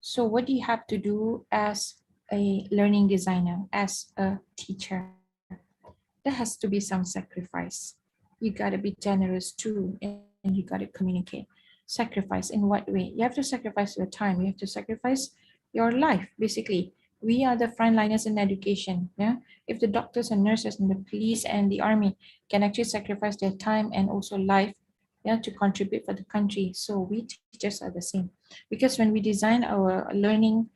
So what do you have to do as a learning designer, as a teacher? There has to be some sacrifice. You gotta be generous too, and you gotta communicate. Sacrifice in what way? You have to sacrifice your time. You have to sacrifice your life. Basically, we are the frontliners in education. Yeah, if the doctors and nurses and the police and the army can actually sacrifice their time and also life, yeah, to contribute for the country, so we teachers are the same. Because when we design our learning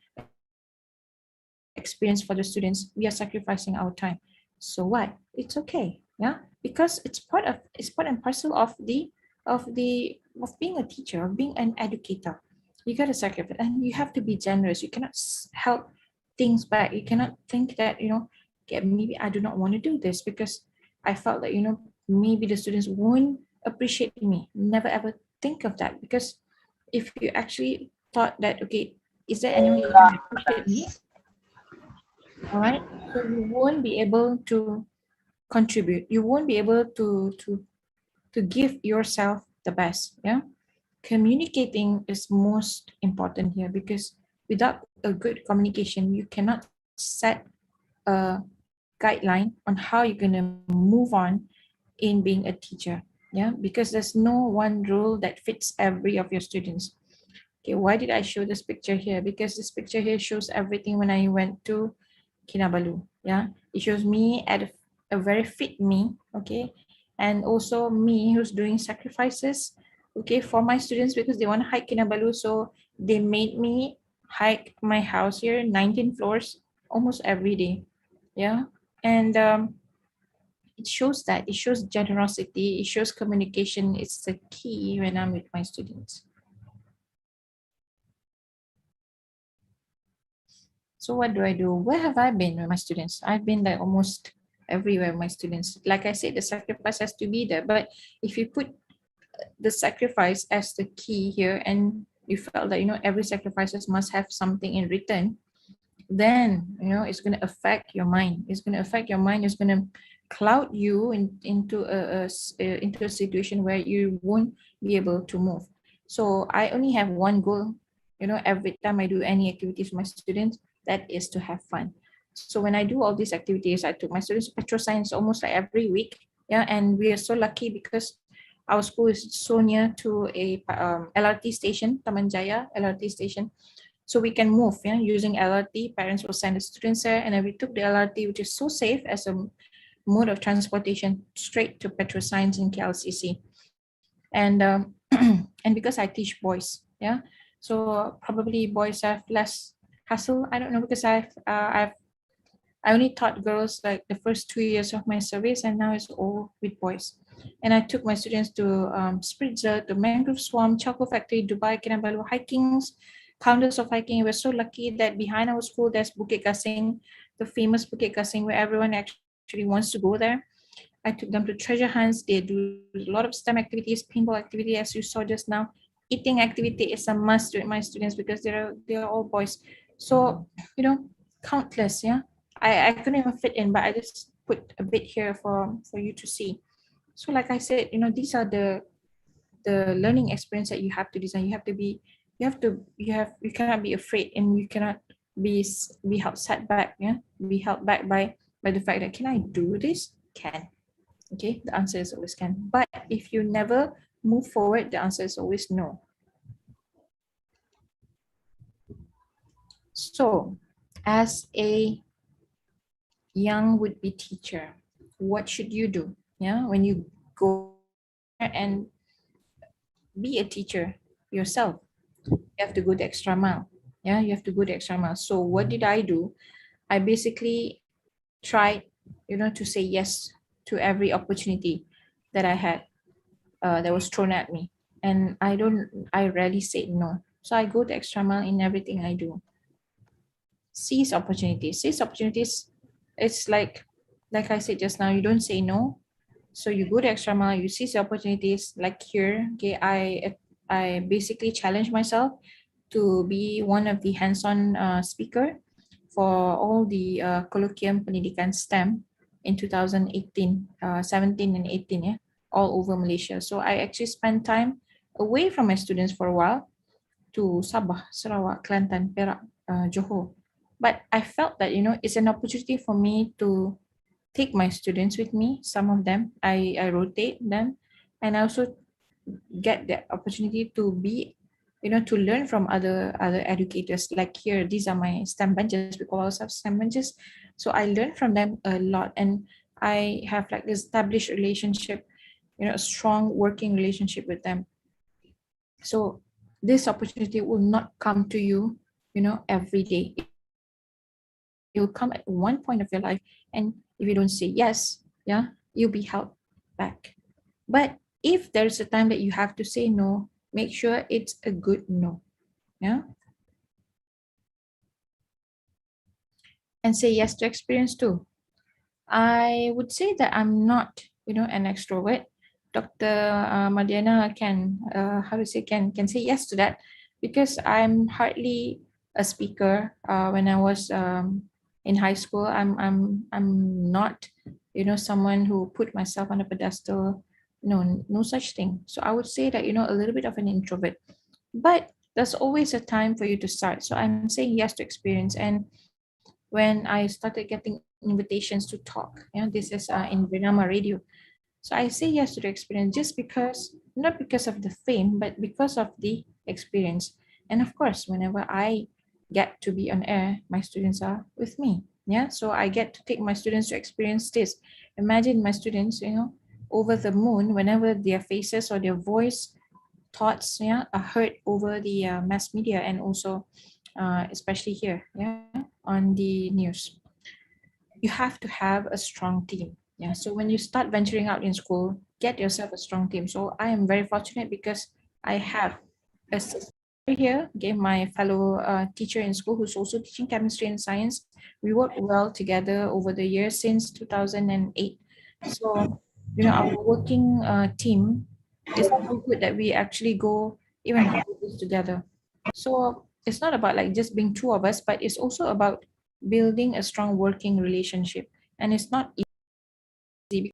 experience for the students, we are sacrificing our time. So what? It's okay, yeah, because it's part and parcel of being a teacher, of being an educator. You got to sacrifice, and you have to be generous. You cannot help things back. You cannot think that, you know, okay, maybe I do not want to do this because I felt that, you know, maybe the students won't appreciate me. Never ever think of that, because if you actually thought that, okay, is there anyone who can appreciate me? All right, so you won't be able to contribute. You won't be able to give yourself the best. Yeah, communicating is most important here, because without a good communication, you cannot set a guideline on how you're going to move on in being a teacher. Yeah, because there's no one rule that fits every of your students. Okay, why did I show this picture here? Because this picture here shows everything when I went to Kinabalu. Yeah, it shows me at a very fit me, okay, and also me who's doing sacrifices, okay, for my students, because they want to hike Kinabalu, so they made me hike my house here 19 floors almost every day. Yeah, and it shows that, it shows generosity, it shows communication. It's the key when I'm with my students. So what do I do? Where have I been with my students? I've been like almost everywhere with my students. Like I said, the sacrifice has to be there. But if you put the sacrifice as the key here, and you felt that, you know, every sacrifices must have something in return, then, you know, it's going to affect your mind. It's going to affect your mind. It's going to cloud you into a situation where you won't be able to move. So I only have one goal, you know, every time I do any activities with my students, that is to have fun. So when I do all these activities, I took my students to Petro Science almost like every week. Yeah, and we are so lucky because our school is so near to a LRT station, Taman Jaya LRT station. So we can move, yeah, using LRT. Parents will send the students there, and then we took the LRT, which is so safe as a mode of transportation, straight to Petro Science in KLCC. And and because I teach boys, yeah, so probably boys have less hassle. I don't know, because I only taught girls like the first 2 years of my service, and now it's all with boys. And I took my students to Spritzer, to Mangrove Swamp, Chocolate Factory, Dubai, Kinabalu, hikings, countless of hiking. We're so lucky that behind our school there's Bukit Kasing, the famous Bukit Kasing, where everyone actually wants to go there. I took them to treasure hunts. They do a lot of STEM activities, paintball activity, as you saw just now. Eating activity is a must with my students because they are all boys. So, you know, countless, yeah. I couldn't even fit in, but I just put a bit here for you to see. So like I said, you know, these are the learning experience that you have to design. You cannot be afraid, and you cannot be held set back, yeah, be held back by the fact that, can I do this? Can. Okay, the answer is always can. But if you never move forward, the answer is always no. So as a young would-be teacher, what should you do? Yeah, when you go and be a teacher yourself, you have to go the extra mile. Yeah, you have to go the extra mile. So what did I do? I basically tried, you know, to say yes to every opportunity that I had that was thrown at me. And I rarely said no. So I go the extra mile in everything I do. Seize opportunities. Seize opportunities, it's like I said just now, you don't say no. So you go the extra mile, you seize the opportunities. Like here, okay, I basically challenge myself to be one of the hands-on speaker for all the colloquium pendidikan STEM in 2018, 17 and 18, yeah, all over Malaysia. So I actually spent time away from my students for a while to Sabah, Sarawak, Kelantan, Perak, Johor. But I felt that, it's an opportunity for me to take my students with me. Some of them, I rotate them, and I also get the opportunity to be, to learn from other educators. Like here, these are my STEM benches. We call ourselves STEM benches. So I learn from them a lot, and I have like this established relationship, a strong working relationship with them. So this opportunity will not come to you, every day. It will come at one point of your life, and if you don't say yes, yeah, you'll be held back. But if there's a time that you have to say no, make sure it's a good no, yeah. And say yes to experience too. I would say that I'm not, an extrovert. Dr. Madiana can, can say yes to that, because I'm hardly a speaker. When I was in high school, I'm not, someone who put myself on a pedestal. No such thing. So I would say that, a little bit of an introvert, but there's always a time for you to start. So I'm saying yes to experience. And when I started getting invitations to talk, this is in Bernama Radio. So I say yes to the experience just because, not because of the fame, but because of the experience. And of course, whenever I get to be on air, my students are with me. Yeah, so I get to take my students to experience this. Imagine my students, over the moon, whenever their faces or their voice, thoughts, are heard over the mass media, and also especially here, on the news. You have to have a strong team. Yeah. So when you start venturing out in school, get yourself a strong team. So I am very fortunate because I have a sister here, my fellow teacher in school who's also teaching chemistry and science. We work well together over the years since 2008. So, our working team is so good that we actually go even holidays together. So it's not about like just being two of us, but it's also about building a strong working relationship. And it's not easy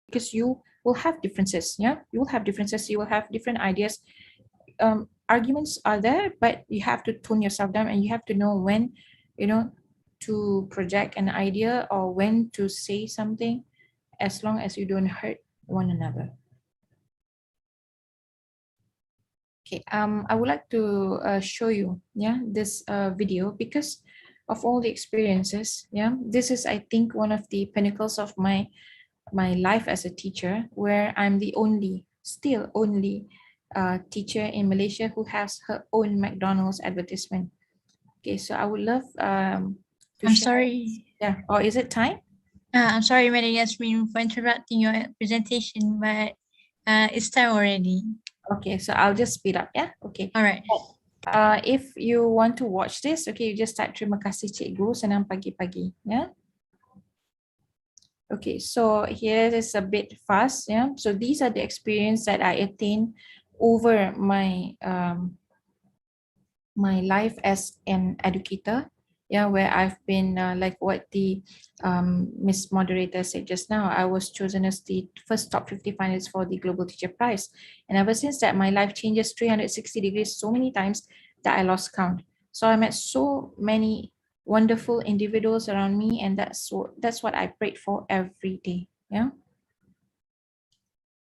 because you will have differences. Yeah, you will have differences. You will have different ideas. Arguments are there, but you have to tone yourself down, and you have to know when, to project an idea or when to say something, as long as you don't hurt one another. Okay, I would like to show you, this video, because of all the experiences. This is, I think, one of the pinnacles of my life as a teacher, where I'm the still only teacher in Malaysia who has her own McDonald's advertisement. Okay, so I would love to I'm share. sorry. Yeah, or is it time? I'm sorry, Madam Yasmin, for interrupting your presentation, but it's time already. Okay, so I'll just speed up. Yeah, okay. All right. If you want to watch this, okay, you just type terima kasih cikgu, senang pagi-pagi. Yeah. Okay, so here is a bit fast. Yeah. So these are the experience that I attained over my my life as an educator. Yeah, where I've been like what the Miss Moderator said just now, I was chosen as the first top 50 finalists for the Global Teacher Prize. And ever since that, my life changes 360 degrees so many times that I lost count. So I met so many wonderful individuals around me, and that's what I prayed for every day. Yeah.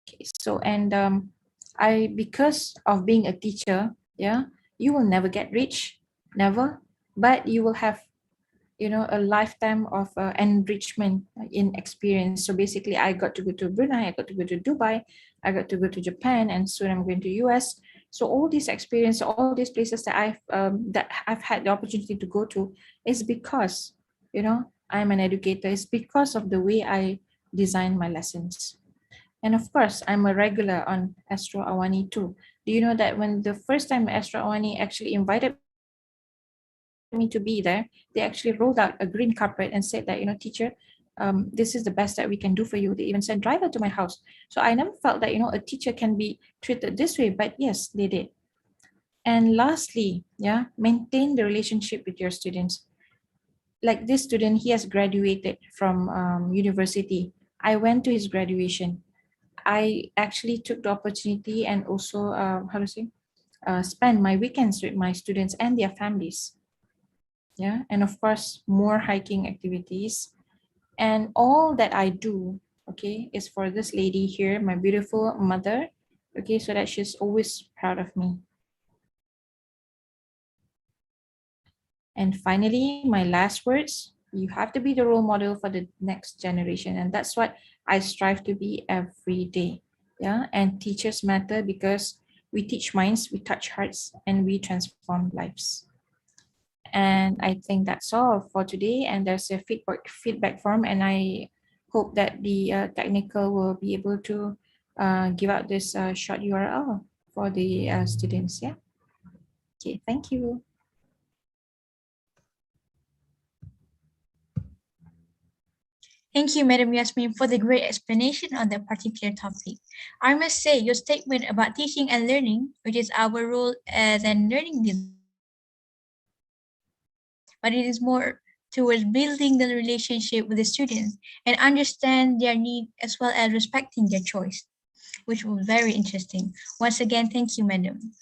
Okay, so and because of being a teacher, you will never get rich, never, but you will have, a lifetime of enrichment in experience. So basically, I got to go to Brunei, I got to go to Dubai, I got to go to Japan, and soon I'm going to US. So all these experience, all these places that I've had the opportunity to go to is because, I'm an educator. It's because of the way I design my lessons. And of course, I'm a regular on Astro Awani too. Do you know that when the first time Astro Awani actually invited me to be there, they actually rolled out a green carpet and said that, teacher, this is the best that we can do for you. They even sent driver to my house. So I never felt that, a teacher can be treated this way, but yes, they did. And lastly, maintain the relationship with your students. like this student, he has graduated from university. I went to his graduation. I actually took the opportunity and also, spend my weekends with my students and their families. Yeah, and of course, more hiking activities. And all that I do, okay, is for this lady here, my beautiful mother, okay, so that she's always proud of me. And finally, my last words, you have to be the role model for the next generation. And that's what I strive to be every day. Yeah, and teachers matter because we teach minds, we touch hearts, and we transform lives. And I think that's all for today. And there's a feedback form, and I hope that the technical will be able to give out this short URL for the students. Yeah. Okay. Thank you. Thank you, Madam Yasmin, for the great explanation on that particular topic. I must say, your statement about teaching and learning, which is our role as an learning leader, but it is more towards building the relationship with the students and understand their need as well as respecting their choice, which was very interesting. Once again, thank you, Madam.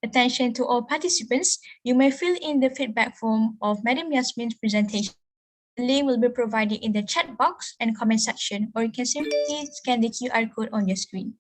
Attention to all participants, you may fill in the feedback form of Madam Yasmin's presentation. The link will be provided in the chat box and comment section, or you can simply scan the QR code on your screen.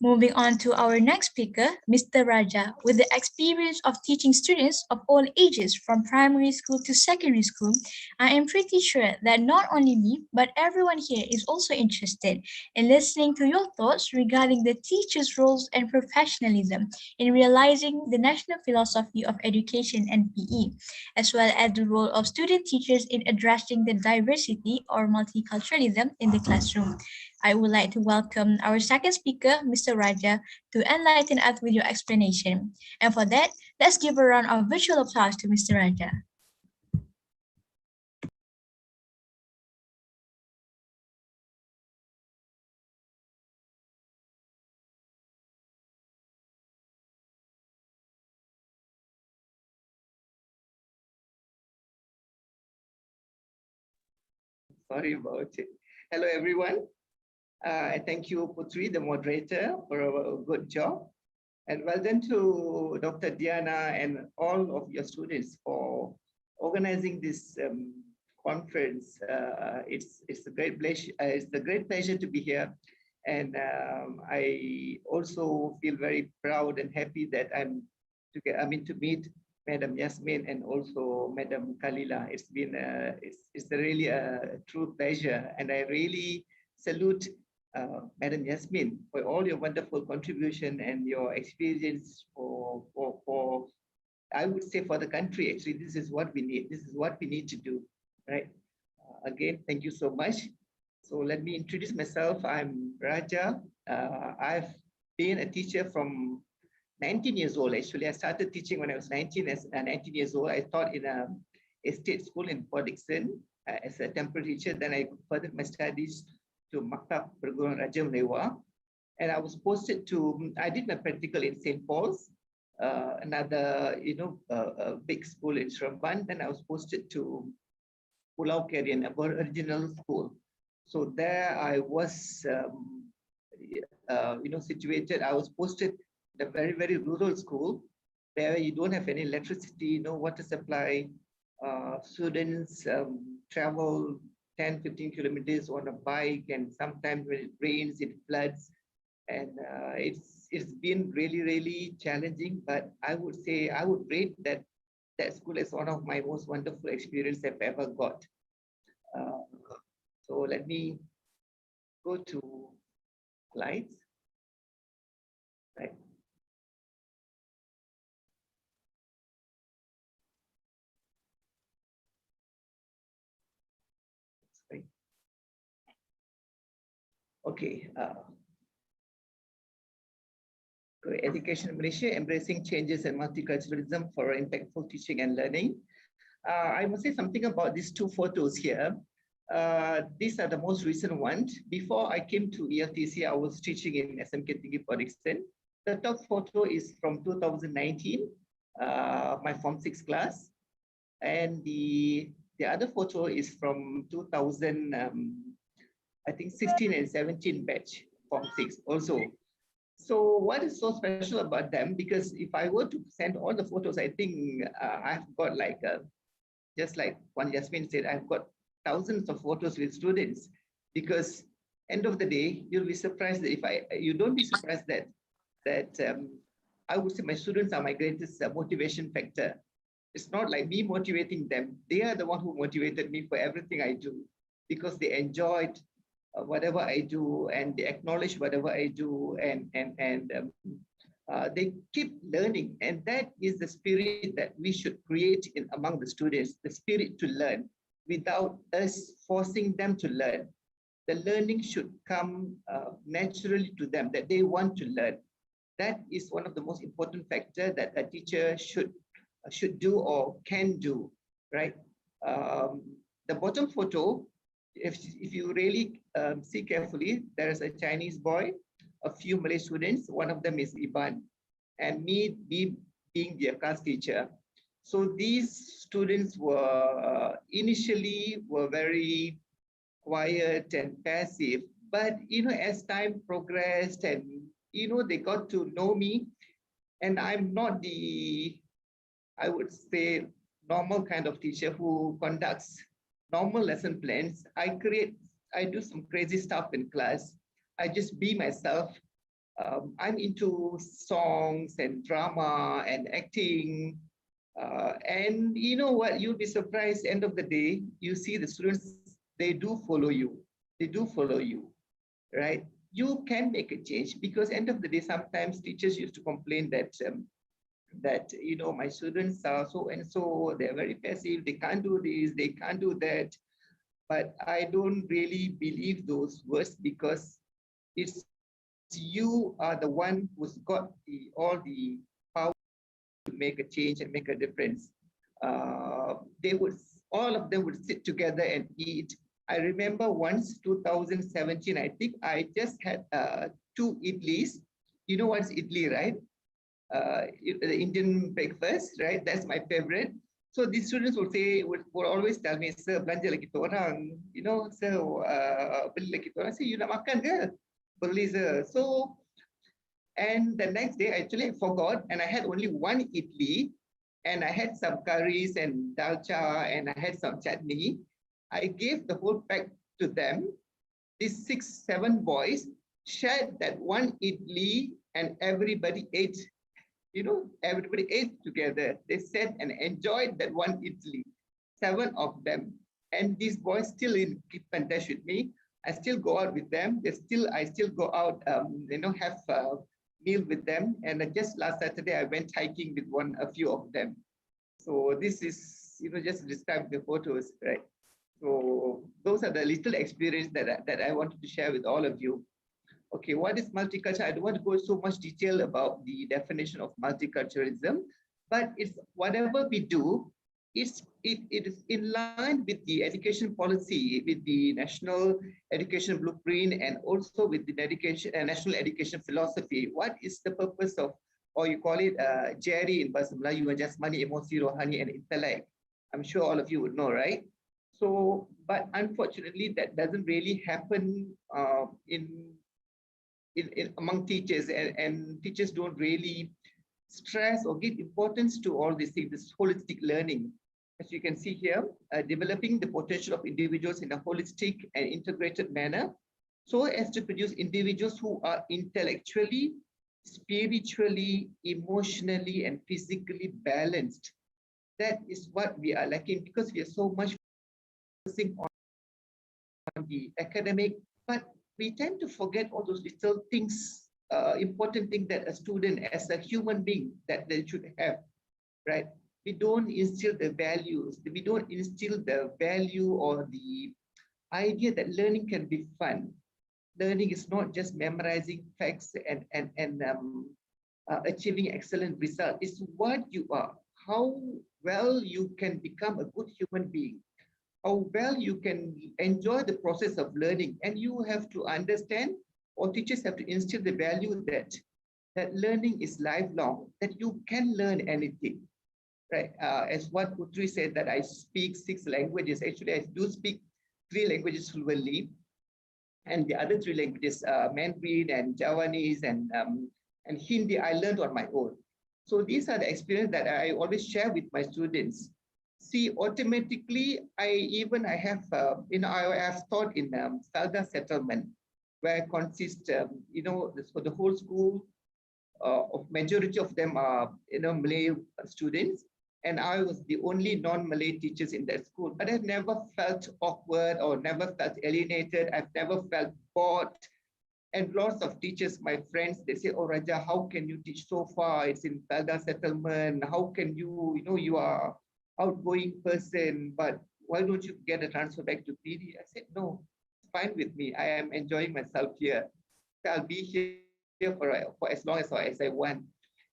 Moving on to our next speaker, Mr. Raja, with the experience of teaching students of all ages from primary school to secondary school, I am pretty sure that not only me, but everyone here is also interested in listening to your thoughts regarding the teachers' roles and professionalism in realizing the national philosophy of education and PE, as well as the role of student teachers in addressing the diversity or multiculturalism in the classroom. I would like to welcome our second speaker, Mr. Raja, to enlighten us with your explanation. And for that, let's give a round of virtual applause to Mr. Raja. Sorry about it. Hello, everyone. I thank you, Putri, the moderator, for a good job. And well done to Dr. Diana and all of your students for organizing this conference. It's a great pleasure. It's a great pleasure to be here, and I also feel very proud and happy that to meet Madam Yasmin and also Madam Kalila. It's been it's really a true pleasure, and I really salute Madam Yasmin for all your wonderful contribution and your experience for I would say for the country. Actually, this is what we need. This is what we need to do, right? Again, thank you so much. So let me introduce myself. I'm Raja. I've been a teacher from 19 years old. Actually, I started teaching when I was 19 years old. I taught in a state school in Port Dickson as a temporary teacher. Then I furthered my studies to Maktab Perguruan Raja Melewa. And I was posted to, I did my practical in St. Paul's, another, a big school in Seremban. Then I was posted to Pulau Kerian, a original school. So there I was, situated. I was posted in a very, very rural school. There you don't have any electricity, no water supply. Students travel 10, 15 kilometers on a bike, and sometimes when it rains, it floods. And it's been really, really challenging, but I would say, I would rate that school as one of my most wonderful experiences I've ever got. So let me go to slides. Right. Okay. Education in Malaysia, embracing changes and multiculturalism for impactful teaching and learning. I must say something about these two photos here. These are the most recent ones. Before I came to ELTC, I was teaching in SMK Tinggi Podikson. The top photo is from 2019, my Form 6 class. And the other photo is from 2000, I think 16 and 17 batch, Form 6 also. So what is so special about them? Because if I were to send all the photos, I think I've got like, just like one Yasmin said, I've got thousands of photos with students. Because end of the day, you'll be surprised that you don't be surprised that I would say my students are my greatest motivation factor. It's not like me motivating them. They are the one who motivated me for everything I do, because they enjoyed whatever I do, and they acknowledge whatever I do, and they keep learning. And that is the spirit that we should create among the students, the spirit to learn without us forcing them to learn. The learning should come naturally to them, that they want to learn. That is one of the most important factors that a teacher should do or can do, right? The bottom photo, if you really see carefully, there is a Chinese boy, a few Malay students, one of them is Iban, and me being their class teacher. So these students were initially very quiet and passive, but as time progressed and they got to know me, and I'm not the, I would say, normal kind of teacher who conducts normal lesson plans. I do some crazy stuff in class. I just be myself. I'm into songs and drama and acting. And you know what, you'll be surprised, end of the day, you see the students, they do follow you. They do follow you, right? You can make a change, because end of the day, sometimes teachers used to complain that my students are so and so, they're very passive, they can't do this, they can't do that. But I don't really believe those words, because it's you are the one who's got all the power to make a change and make a difference. All of them would sit together and eat. I remember once, 2017, I think I just had 2 idlis. You know what's idli, right? The Indian breakfast, right? That's my favorite. So these students would always tell me, sir, belanja lagi kita orang, sir, beli lagi kita orang. I say, you nak makan ke? Beli, sir. So, and the next day, actually, I forgot, and I had only 1 idli, and I had some curries and dalcha, and I had some chutney. I gave the whole pack to them. These 6, 7 boys shared that 1 idli, and everybody ate. Everybody ate together. They sat and enjoyed that 1 idli, 7 of them. And these boys still keep in touch with me. I still go out with them. I still go out, have a meal with them. And just last Saturday, I went hiking with a few of them. So this is, just to describe the photos, right? So those are the little experience that I wanted to share with all of you. Okay, what is multicultural? I don't want to go into so much detail about the definition of multiculturalism, but it's whatever we do, it is in line with the education policy, with the National Education Blueprint, and also with the National Education Philosophy. What is the purpose of, or you call it JERI in Bahasa Melayu, Jasmani, Emosi, Rohani, and Intellect? I'm sure all of you would know, right? So, but unfortunately, that doesn't really happen among teachers, and teachers don't really stress or give importance to all these things, this holistic learning. As you can see here, developing the potential of individuals in a holistic and integrated manner, so as to produce individuals who are intellectually, spiritually, emotionally, and physically balanced. That is what we are lacking, because we are so much focusing on the academic, but we tend to forget all those little things, important things that a student as a human being that they should have, right? We don't instill the values, we don't instill the value or the idea that learning can be fun. Learning is not just memorizing facts and achieving excellent results. It's what you are, how well you can become a good human being, how well you can enjoy the process of learning. And you have to understand, or teachers have to instill the value that learning is lifelong, that you can learn anything, right? As what Putri said, that I speak 6 languages. Actually, I do speak 3 languages fluently. And the other 3 languages, Mandarin and Javanese and Hindi, I learned on my own. So these are the experiences that I always share with my students. See, automatically, I have taught in Felda settlement, where consists, for the whole school, of majority of them are, Malay students. And I was the only non-Malay teachers in that school. But I've never felt awkward or never felt alienated. I've never felt bored. And lots of teachers, my friends, they say, "Oh, Raja, how can you teach so far? It's in Felda settlement. How can you, you are outgoing person, but why don't you get a transfer back to PD?" I said, "No, it's fine with me. I am enjoying myself here. I'll be here for as long as I want."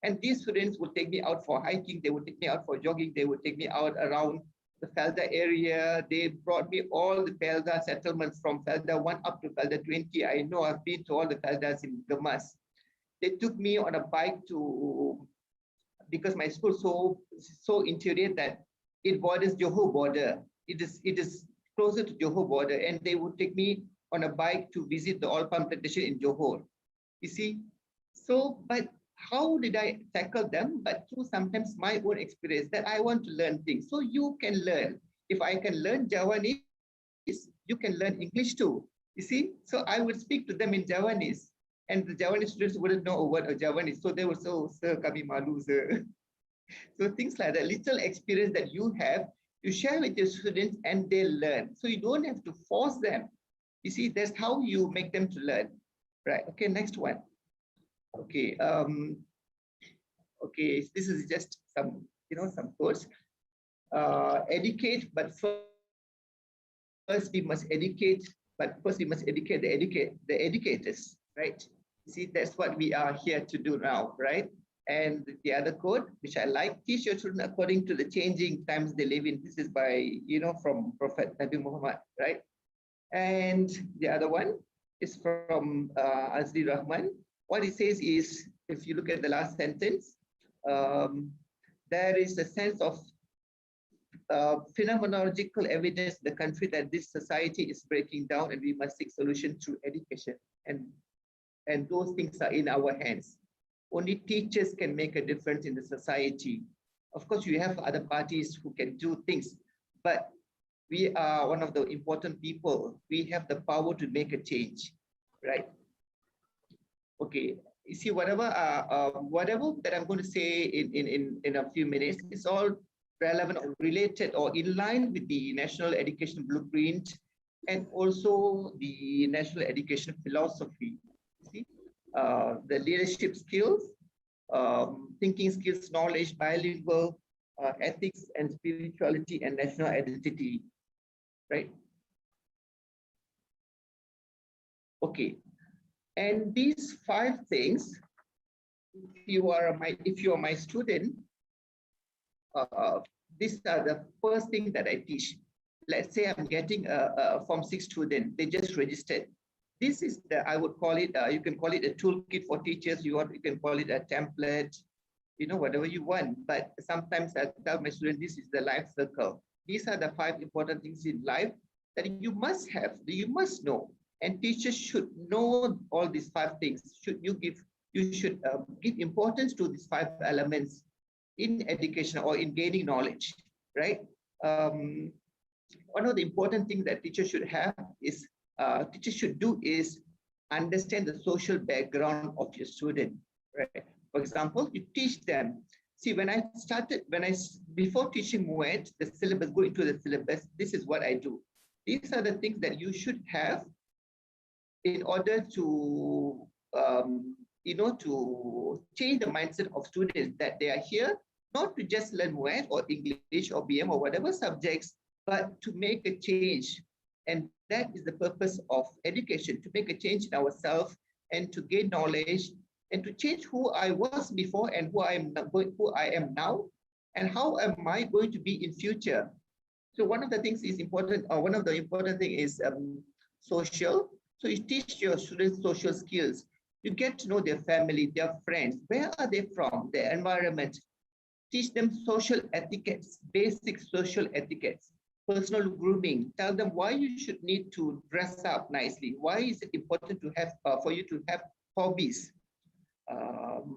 And these students would take me out for hiking, they would take me out for jogging, they would take me out around the Felda area. They brought me all the Felda settlements from Felda 1 up to Felda 20. I know I've been to all the Feldas in Gemas. They took me on a bike because my school so interior that it borders Johor border. It is closer to Johor border, and they would take me on a bike to visit the oil palm plantation in Johor. You see, so but how did I tackle them? But through sometimes my own experience that I want to learn things. So you can learn. If I can learn Javanese, you can learn English too. You see, so I would speak to them in Javanese, and the Javanese students wouldn't know a word of Javanese. So they would say, "Oh, sir, kami malu, sir." So things like that, little experience that you have, you share with your students and they learn. So you don't have to force them. You see, that's how you make them to learn. Right, okay, next one. Okay, okay, this is just some, some quotes. Educate, but first we must educate, the educators, right? See, that's what we are here to do now, right? And the other quote, which I like, teach your children according to the changing times they live in. This is by, from Prophet Nabi Muhammad, right? And the other one is from Azli Rahman. What he says is, if you look at the last sentence, there is a sense of phenomenological evidence in the country that this society is breaking down and we must seek solutions through education. And those things are in our hands. Only teachers can make a difference in the society. Of course, you have other parties who can do things, but we are one of the important people. We have the power to make a change, right? Okay, you see, whatever that I'm going to say in a few minutes is all relevant or related or in line with the National Education Blueprint and also the National Education Philosophy. See, the leadership skills, thinking skills, knowledge, bilingual, ethics and spirituality and national identity, right? Okay. And these 5 things, if you are my student, these are the first thing that I teach. Let's say I'm getting a Form 6 student, they just registered. This is I would call it, you can call it a toolkit for teachers, you can call it a template, whatever you want. But sometimes I tell my students, this is the life circle. These are the 5 important things in life that you must have, that you must know. And teachers should know all these 5 things. You should give importance to these 5 elements in education or in gaining knowledge, right? One of the important things that teachers should have is, teachers should do is understand the social background of your student, right? For example, you teach them. See, before teaching MUET, the syllabus, go into the syllabus, this is what I do. These are the things that you should have in order to, to change the mindset of students that they are here not to just learn math or English or BM or whatever subjects, but to make a change. And that is the purpose of education, to make a change in ourselves and to gain knowledge and to change who I was before and who I am now, and how am I going to be in future. So one of the things is important, one of the important thing is social. So you teach your students social skills. You get to know their family, their friends, where are they from, their environment. Teach them social etiquettes, basic social etiquettes, personal grooming. Tell them why you should need to dress up nicely. Why is it important to have for you to have hobbies?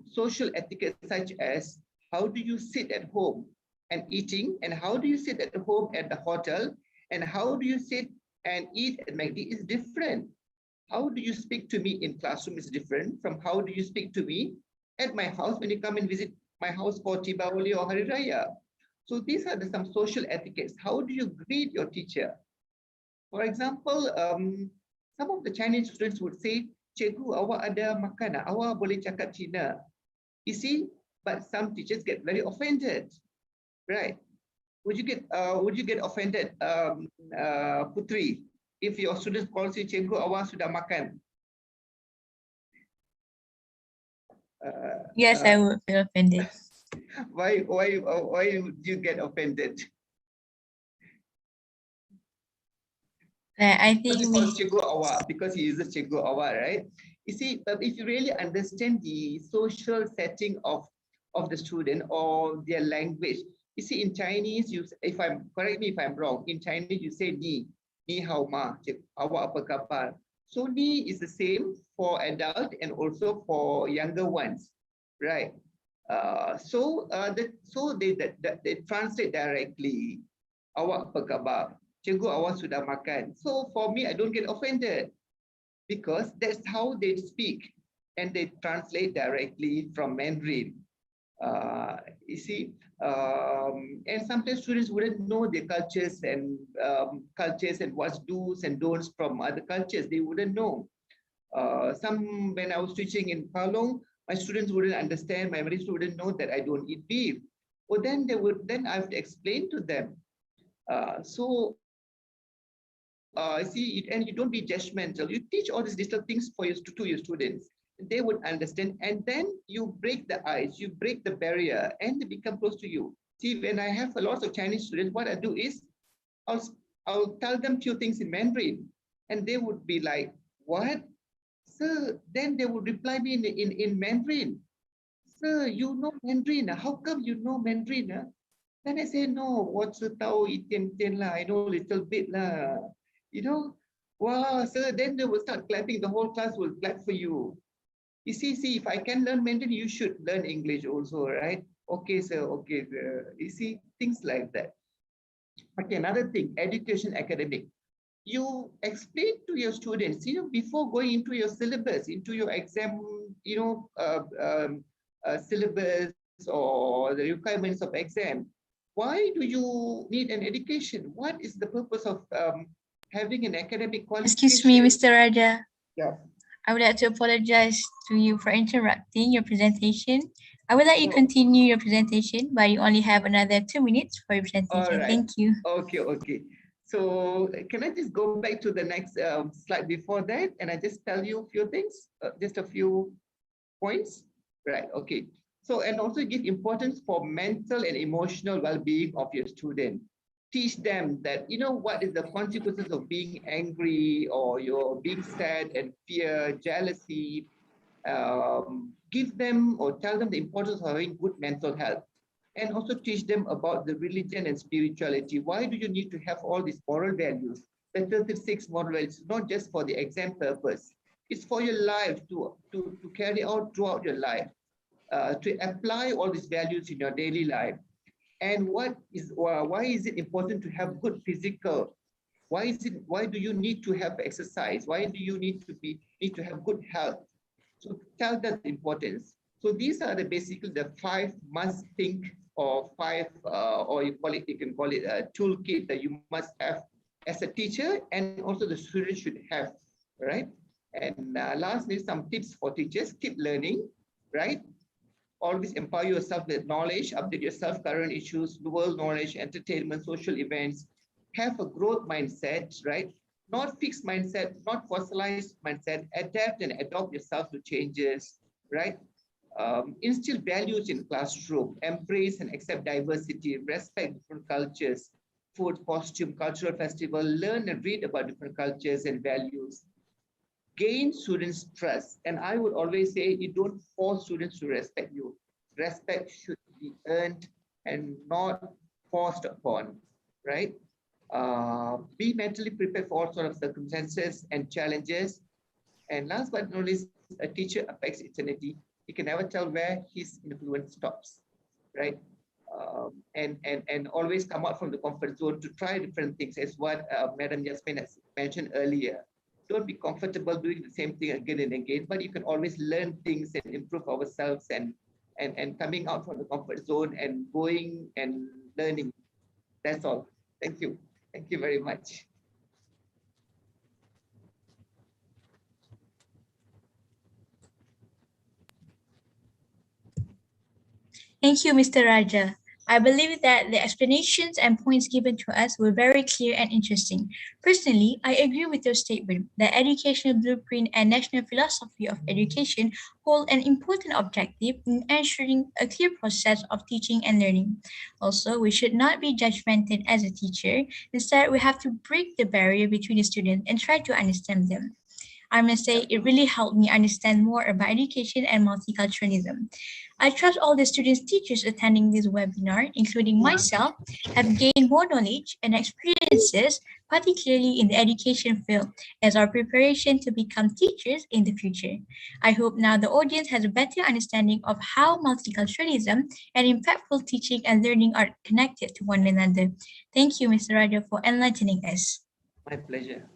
Social etiquette such as how do you sit at home and eating, and how do you sit at home at the hotel, and how do you sit and eat at McD is different. How do you speak to me in classroom is different from how do you speak to me at my house when you come and visit my house for Tibawali or Hari Raya. So these are some social etiquettes. How do you greet your teacher? For example, some of the Chinese students would say, "Cikgu, awak ada makan tak? Awak boleh cakap Cina." You see, but some teachers get very offended, right? Would you get offended, Putri, if your student calls you, "Cikgu, awak sudah makan"? Yes, I would feel offended. Why would you get offended? I think Cikgu awak, because he uses Cikgu awak, right? You see, if you really understand the social setting of the student or their language, you see, in Chinese, correct me if I'm wrong, in Chinese you say ni hao ma, awak apa khabar. So ni is the same for adult and also for younger ones, right? So they translate directly, awak apa khabar, cikgu awak sudah makan. So for me, I don't get offended because that's how they speak and they translate directly from Mandarin. You see, and sometimes students wouldn't know their cultures and what's do's and don'ts from other cultures. They wouldn't know. When I was teaching in Palong, my students wouldn't understand. My Malay students wouldn't know that I don't eat beef. Well, then I have to explain to them. See, and you don't be judgmental. You teach all these little things to your students. They would understand, and then you break the ice, you break the barrier, and they become close to you. See, when I have a lot of Chinese students, what I do is I'll tell them few things in Mandarin, and they would be like, "What, sir?" Then they would reply me in Mandarin. "Sir, you know Mandarin? How come you know Mandarin?" Then I say, "No, what's tahu itian lah? I know a little bit lah." You know, wow, sir. Then they will start clapping. The whole class will clap for you. You see, if I can learn Mandarin, you should learn English also, right? Okay, sir. Okay, sir. You see, things like that. Okay, another thing, education academic. You explain to your students, before going into your syllabus, into your exam, syllabus or the requirements of exam. Why do you need an education? What is the purpose of having an academic qualification? Excuse me, Mr. Raja. Yeah. I would like to apologize to you for interrupting your presentation. I would like you continue your presentation, but you only have another 2 minutes for your presentation. Right. Thank you. Okay. So can I just go back to the next slide before that, and I just tell you a few things, just a few points, right? Okay. So, and also give importance for mental and emotional well-being of your student. Teach them that, what is the consequences of being angry or you're being sad and fear, jealousy. Give them or tell them the importance of having good mental health. And also teach them about the religion and spirituality. Why do you need to have all these moral values? The 36 moral values, not just for the exam purpose. It's for your life to carry out throughout your life, to apply all these values in your daily life. And why is it important to have good physical? Why do you need to have exercise? Why do you need to have good health? So tell that importance. So these are basically the 5 must think or 5 or you can call it a toolkit that you must have as a teacher and also the students should have, right? And lastly, some tips for teachers: keep learning, right? Always empower yourself with knowledge, update yourself, current issues, world knowledge, entertainment, social events. Have a growth mindset, right? Not fixed mindset, not fossilized mindset. Adapt and adopt yourself to changes, right? Instill values in classroom, embrace and accept diversity, respect different cultures, food, costume, cultural festival, learn and read about different cultures and values. Gain students' trust. And I would always say, you don't force students to respect you. Respect should be earned and not forced upon, right? Be mentally prepared for all sorts of circumstances and challenges. And last but not least, a teacher affects eternity. He can never tell where his influence stops, right? And always come out from the comfort zone to try different things, as what Madam Yasmin has mentioned earlier. Don't be comfortable doing the same thing again and again, but you can always learn things and improve ourselves and coming out from the comfort zone and going and learning. That's all. Thank you. Thank you very much. Thank you, Mr. Raja. I believe that the explanations and points given to us were very clear and interesting. Personally, I agree with your statement that educational blueprint and national philosophy of education hold an important objective in ensuring a clear process of teaching and learning. Also, we should not be judgmental as a teacher. Instead, we have to break the barrier between the students and try to understand them. I must say, it really helped me understand more about education and multiculturalism. I trust all the students, teachers attending this webinar, including myself, have gained more knowledge and experiences, particularly in the education field, as our preparation to become teachers in the future. I hope now the audience has a better understanding of how multiculturalism and impactful teaching and learning are connected to one another. Thank you, Mr. Raja, for enlightening us. My pleasure.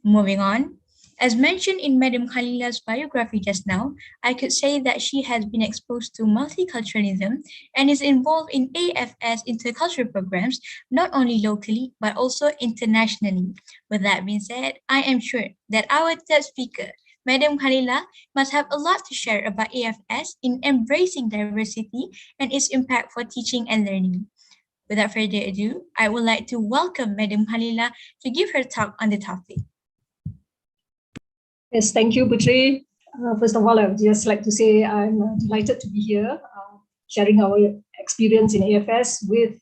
Moving on. As mentioned in Madam Khalila's biography just now, I could say that she has been exposed to multiculturalism and is involved in AFS intercultural programs, not only locally, but also internationally. With that being said, I am sure that our third speaker, Madam Khalila, must have a lot to share about AFS in embracing diversity and its impact for teaching and learning. Without further ado, I would like to welcome Madam Khalila to give her talk on the topic. Yes, thank you, Putri. First of all, I would just like to say I'm delighted to be here, sharing our experience in AFS with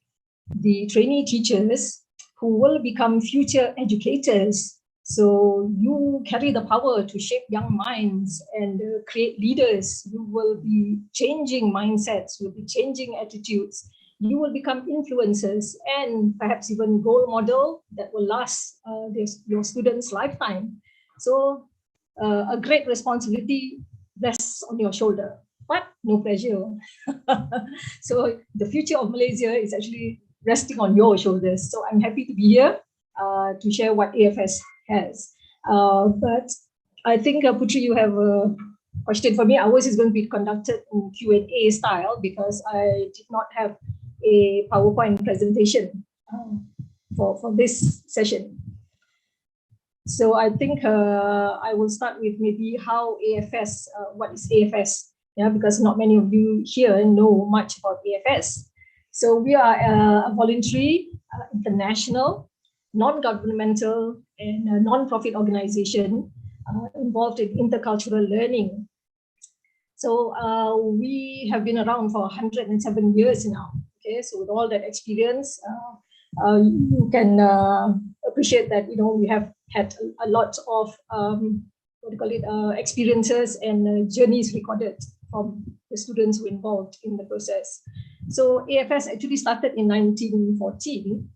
the trainee teachers who will become future educators. So you carry the power to shape young minds and create leaders. You will be changing mindsets, you'll be changing attitudes. You will become influencers and perhaps even role model that will last your students' lifetime. So a great responsibility rests on your shoulder, but no pressure. So the future of Malaysia is actually resting on your shoulders. So I'm happy to be here to share what AFS has. But I think, Putri, you have a question for me. Ours is going to be conducted in Q&A style because I did not have a PowerPoint presentation for this session. So I think I will start with maybe how AFS, what is AFS? Yeah, because not many of you here know much about AFS. So we are a voluntary, international, non-governmental and non-profit organization involved in intercultural learning. So we have been around for 107 years now. Okay, so with all that experience, you can appreciate that, you know, we have had a lot of experiences and journeys recorded from the students who were involved in the process. So AFS actually started in 1914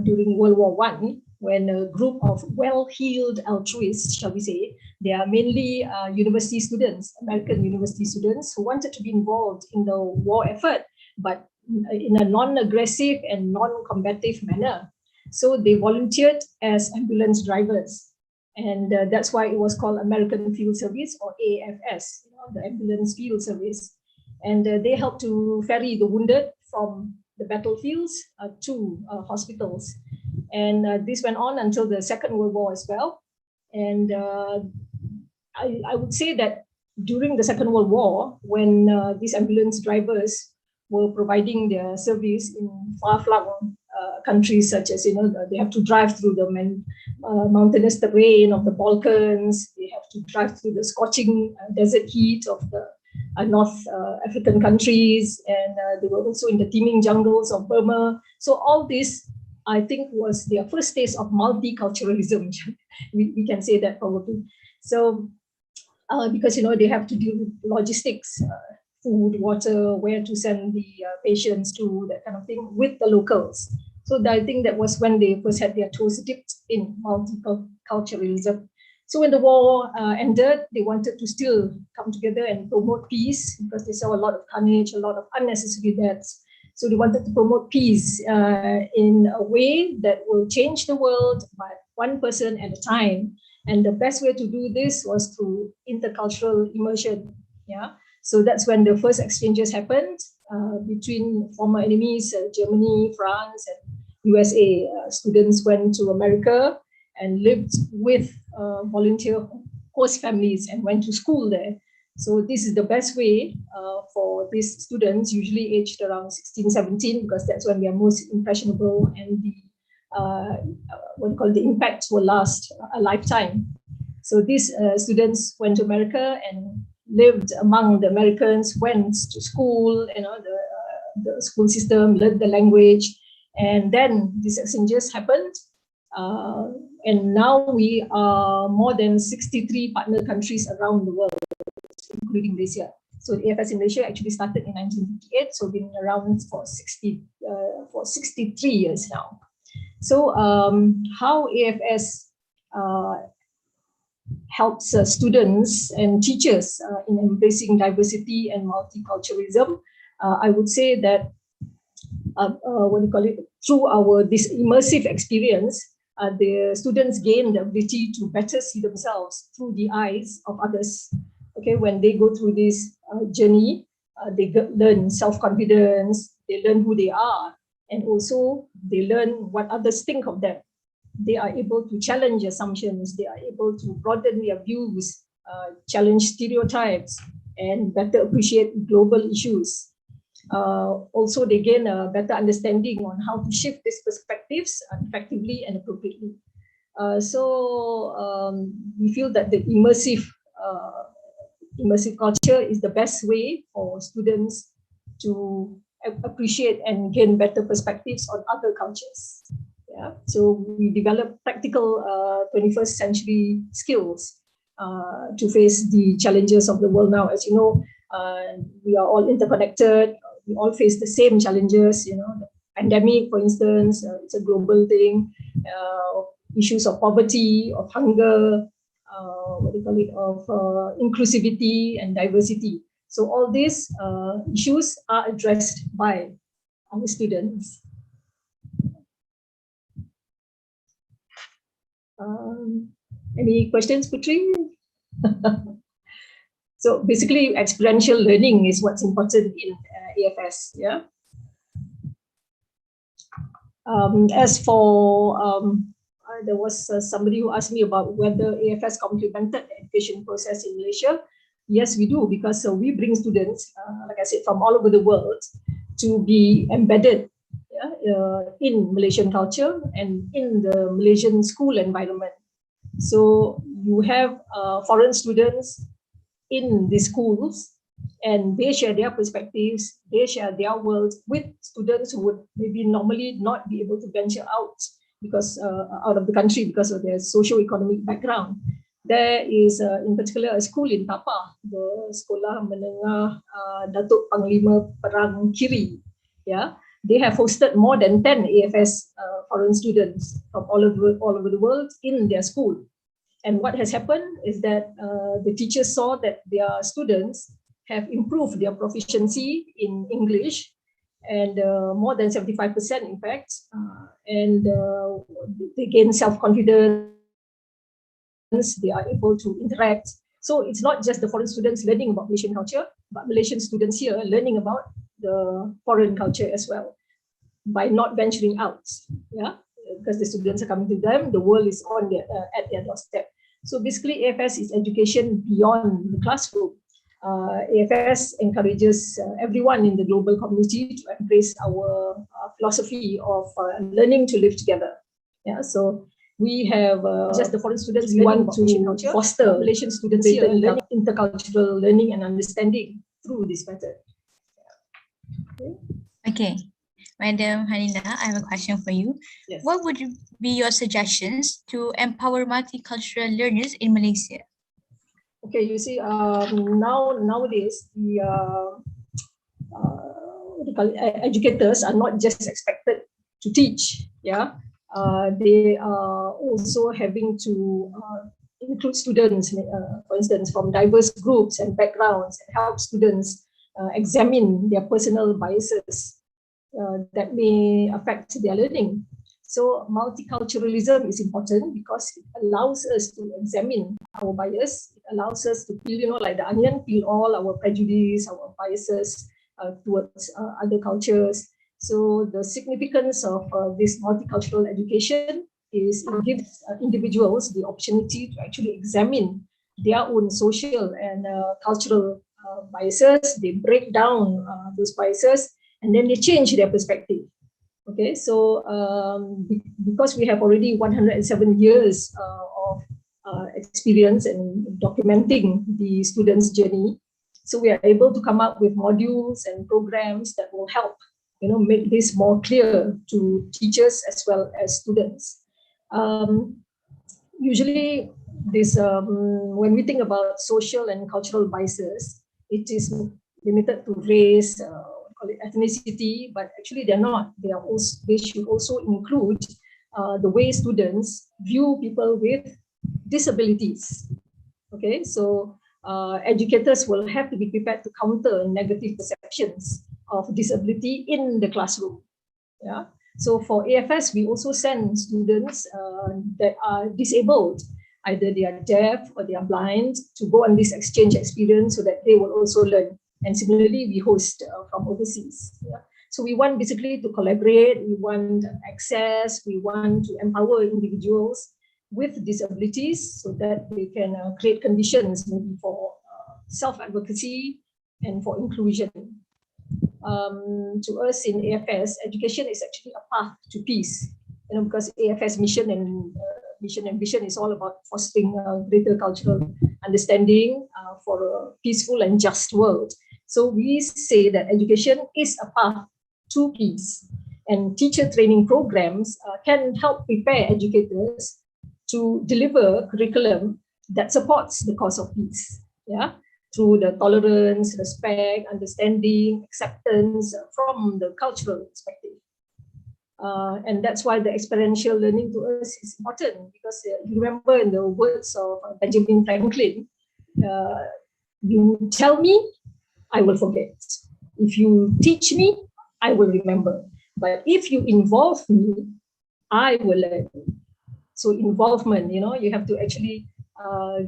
during World War I, when a group of well-heeled altruists, shall we say, they are mainly university students, American university students who wanted to be involved in the war effort, but in a non-aggressive and non-combative manner. So they volunteered as ambulance drivers. And that's why it was called American Field Service, or AFS, you know, the Ambulance Field Service. And they helped to ferry the wounded from the battlefields to hospitals. And this went on until the Second World War as well. And I would say that during the Second World War, when these ambulance drivers were providing their service in far-flung countries, such as, they have to drive through the mountainous terrain of the Balkans, they have to drive through the scorching desert heat of the North African countries, and they were also in the teeming jungles of Burma. So all this, I think, was their first taste of multiculturalism. we can say that probably. So because they have to deal with logistics, food, water, where to send the patients to, that kind of thing, with the locals. So I think that was when they first had their toes dipped in multiculturalism. So when the war ended, they wanted to still come together and promote peace, because they saw a lot of carnage, a lot of unnecessary deaths. So they wanted to promote peace in a way that will change the world, but one person at a time. And the best way to do this was through intercultural immersion. Yeah. So that's when the first exchanges happened between former enemies, Germany, France, and USA. Students went to America and lived with volunteer host families and went to school there. So this is the best way for these students, usually aged around 16, 17, because that's when they are most impressionable, and the the impacts will last a lifetime. So these students went to America and lived among the Americans, went to school, the school system, learned the language, and then these exchanges happened. And now we are more than 63 partner countries around the world, including Malaysia. So the AFS in Malaysia actually started in 1958, so been around for 63 years now. So how AFS helps students and teachers in embracing diversity and multiculturalism, I would say that through this immersive experience, the students gain the ability to better see themselves through the eyes of others. Okay, when they go through this journey, they learn self-confidence, they learn who they are, and also they learn what others think of them. They are able to challenge assumptions, they are able to broaden their views, challenge stereotypes, and better appreciate global issues. Also, they gain a better understanding on how to shift these perspectives effectively and appropriately. So we feel that the immersive culture is the best way for students to appreciate and gain better perspectives on other cultures. Yeah, so we develop practical 21st century skills to face the challenges of the world now. As you know, we are all interconnected. We all face the same challenges. The pandemic, for instance, it's a global thing. Issues of poverty, of hunger, of inclusivity and diversity. So all these issues are addressed by our students. Any questions, Putri? So basically, experiential learning is what's important in AFS. Yeah. As for there was somebody who asked me about whether AFS complemented the education process in Malaysia. Yes, we do, because we bring students, like I said, from all over the world to be embedded in Malaysian culture and in the Malaysian school environment. So you have foreign students in the schools, and they share their perspectives, they share their worlds with students who would maybe normally not be able to venture out because out of the country because of their socio-economic background. There is, in particular, a school in Tapa, the Sekolah Menengah Datuk Panglima Perang Kiri. Yeah, they have hosted more than 10 AFS foreign students from all over the world in their school. And what has happened is that the teachers saw that their students have improved their proficiency in English, and more than 75%, in fact, and they gain self-confidence. They are able to interact. So it's not just the foreign students learning about Malaysian culture, but Malaysian students here learning about the foreign culture as well by not venturing out. Yeah, because the students are coming to them, the world is on their, at their doorstep. So basically, AFS is education beyond the classroom. AFS encourages everyone in the global community to embrace our philosophy of learning to live together. Yeah, so we have just the foreign students. We want to foster Malaysian students here learning intercultural learning and understanding through this method. Okay, Madam Halila, I have a question for you. Yes. What would be your suggestions to empower multicultural learners in Malaysia? Okay, you see, nowadays the educators are not just expected to teach. Yeah, they are also having to include students, for instance, from diverse groups and backgrounds, and help students examine their personal biases that may affect their learning. So multiculturalism is important because it allows us to examine our bias. It allows us to peel, like the onion, peel all our prejudice, our biases towards other cultures. So the significance of this multicultural education is it gives individuals the opportunity to actually examine their own social and cultural biases. They break down those biases and then they change their perspective. Okay, so because we have already 107 years of experience in documenting the students' journey, so we are able to come up with modules and programs that will help, make this more clear to teachers as well as students. Usually, this when we think about social and cultural biases, it is limited to race, call it ethnicity, but actually they're not. They should also include the way students view people with disabilities. Okay, so educators will have to be prepared to counter negative perceptions of disability in the classroom. Yeah. So for AFS, we also send students that are disabled, either they are deaf or they are blind, to go on this exchange experience so that they will also learn. And similarly, we host from overseas. Yeah. So we want basically to collaborate, we want access, we want to empower individuals with disabilities so that they can create conditions maybe for self-advocacy and for inclusion. To us in AFS, education is actually a path to peace, because AFS mission and vision is all about fostering greater cultural understanding for a peaceful and just world. So we say that education is a path to peace, and teacher training programs can help prepare educators to deliver curriculum that supports the cause of peace. Yeah, through the tolerance, respect, understanding, acceptance from the cultural perspective. And that's why the experiential learning to us is important, because you remember in the words of Benjamin Franklin, you tell me, I will forget. If you teach me, I will remember. But if you involve me, I will learn. So involvement, you have to actually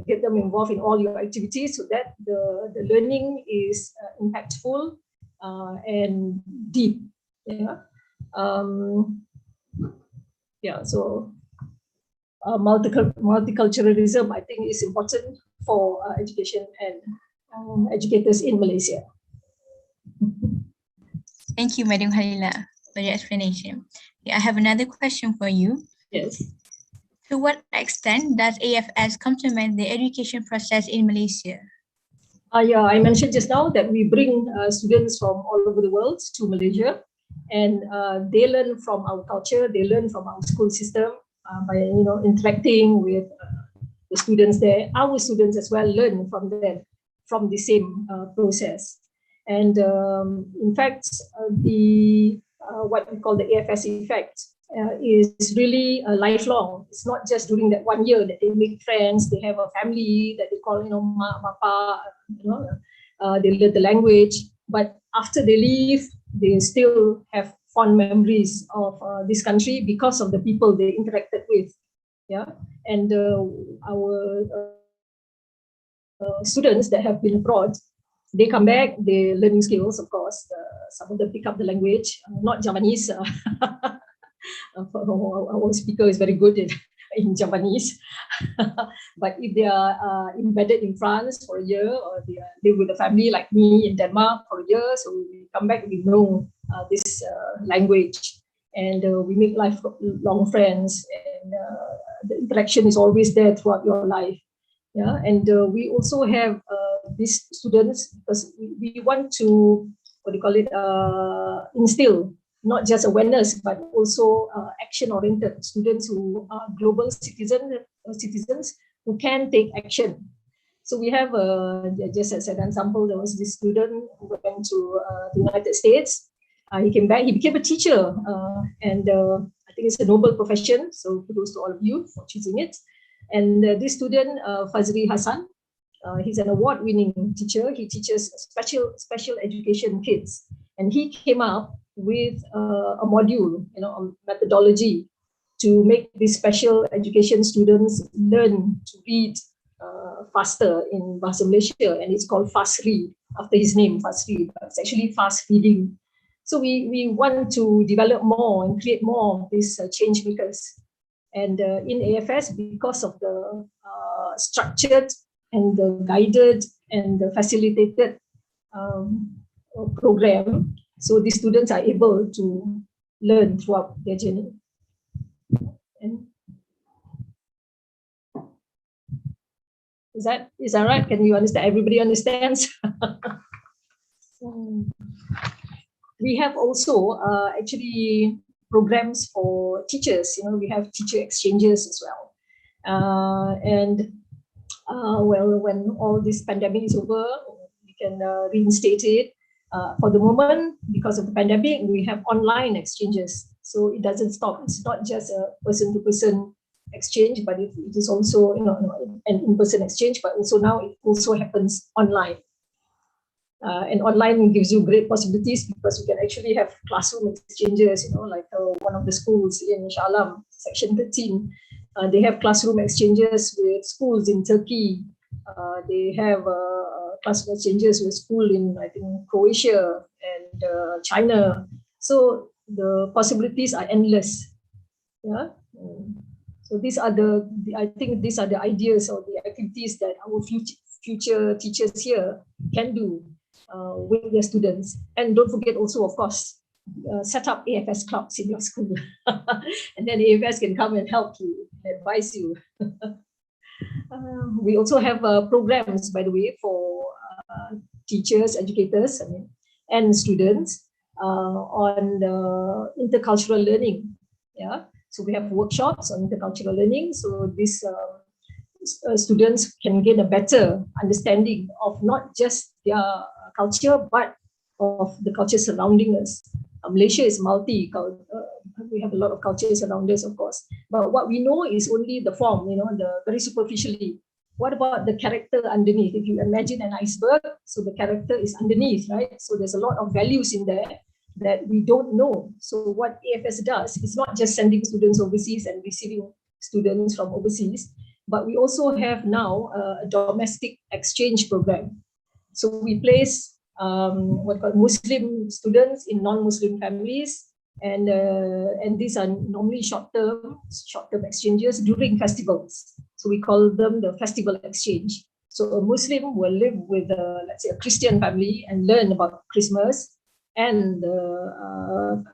get them involved in all your activities so that the learning is impactful and deep. Yeah. So multiculturalism, I think, is important for education and educators in Malaysia. Thank you, Madam Halila, for your explanation. I have another question for you. Yes. To what extent does AFS complement the education process in Malaysia? I mentioned just now that we bring students from all over the world to Malaysia, and they learn from our culture, they learn from our school system by interacting with the students there. Our students as well learn from them, from the same process. And in fact, the what we call the AFS effect is really lifelong. It's not just during that 1 year that they make friends, they have a family that they call, ma, papa, they learn the language. But after they leave, they still have fond memories of this country because of the people they interacted with. Yeah, and our students that have been abroad, they come back, they learning skills, of course. Some of them pick up the language, not Javanese, Our speaker is very good in Japanese. But if they are embedded in France for a year, or they live with a family like me in Denmark for a year, so we come back, we know this language, and we make lifelong friends, and the interaction is always there throughout your life. Yeah, and we also have these students, because we want to, instill not just awareness, but also action-oriented students who are global citizens who can take action. So we have, just as an example, there was this student who went to the United States. He came back, he became a teacher, and I think it's a noble profession, so kudos to all of you for choosing it. And this student, Fazri Hassan, he's an award-winning teacher. He teaches special education kids, and he came up with a module, a methodology to make these special education students learn to read faster in Bahasa Malaysia, and it's called Fast Read, after his name, Fast Read. It's actually fast reading. So we want to develop more and create more of these change makers. And in AFS, because of the structured and the guided and the facilitated program, so the students are able to learn throughout their journey. And is that right? Can you understand? Everybody understands? We have also actually programs for teachers. We have teacher exchanges as well. Well, when all this pandemic is over, we can reinstate it. For the moment, because of the pandemic, we have online exchanges. So it doesn't stop. It's not just a person-to-person exchange, but it is also an in-person exchange, but also now it also happens online. And online gives you great possibilities, because you can actually have classroom exchanges, like one of the schools in Shah Alam, section 13. They have classroom exchanges with schools in Turkey. They have classroom exchanges with schools in, I think, Croatia and China. So the possibilities are endless. Yeah. So these are I think these are the ideas or the activities that our future teachers here can do with their students. And don't forget also, of course, set up AFS clubs in your school. And then AFS can come and help you, advise you. We also have programs, by the way, for teachers, educators, and students on intercultural learning. Yeah. So we have workshops on intercultural learning. So these students can gain a better understanding of not just their culture, but of the culture surrounding us. Malaysia is we have a lot of cultures around us, of course. But what we know is only the form, the very superficially. What about the character underneath? If you imagine an iceberg, so the character is underneath, right? So there's a lot of values in there that we don't know. So what AFS does is not just sending students overseas and receiving students from overseas, but we also have now a domestic exchange program. So we place Muslim students in non-Muslim families, and these are normally short-term exchanges during festivals. So we call them the festival exchange. So a Muslim will live with, let's say, a Christian family and learn about Christmas, and the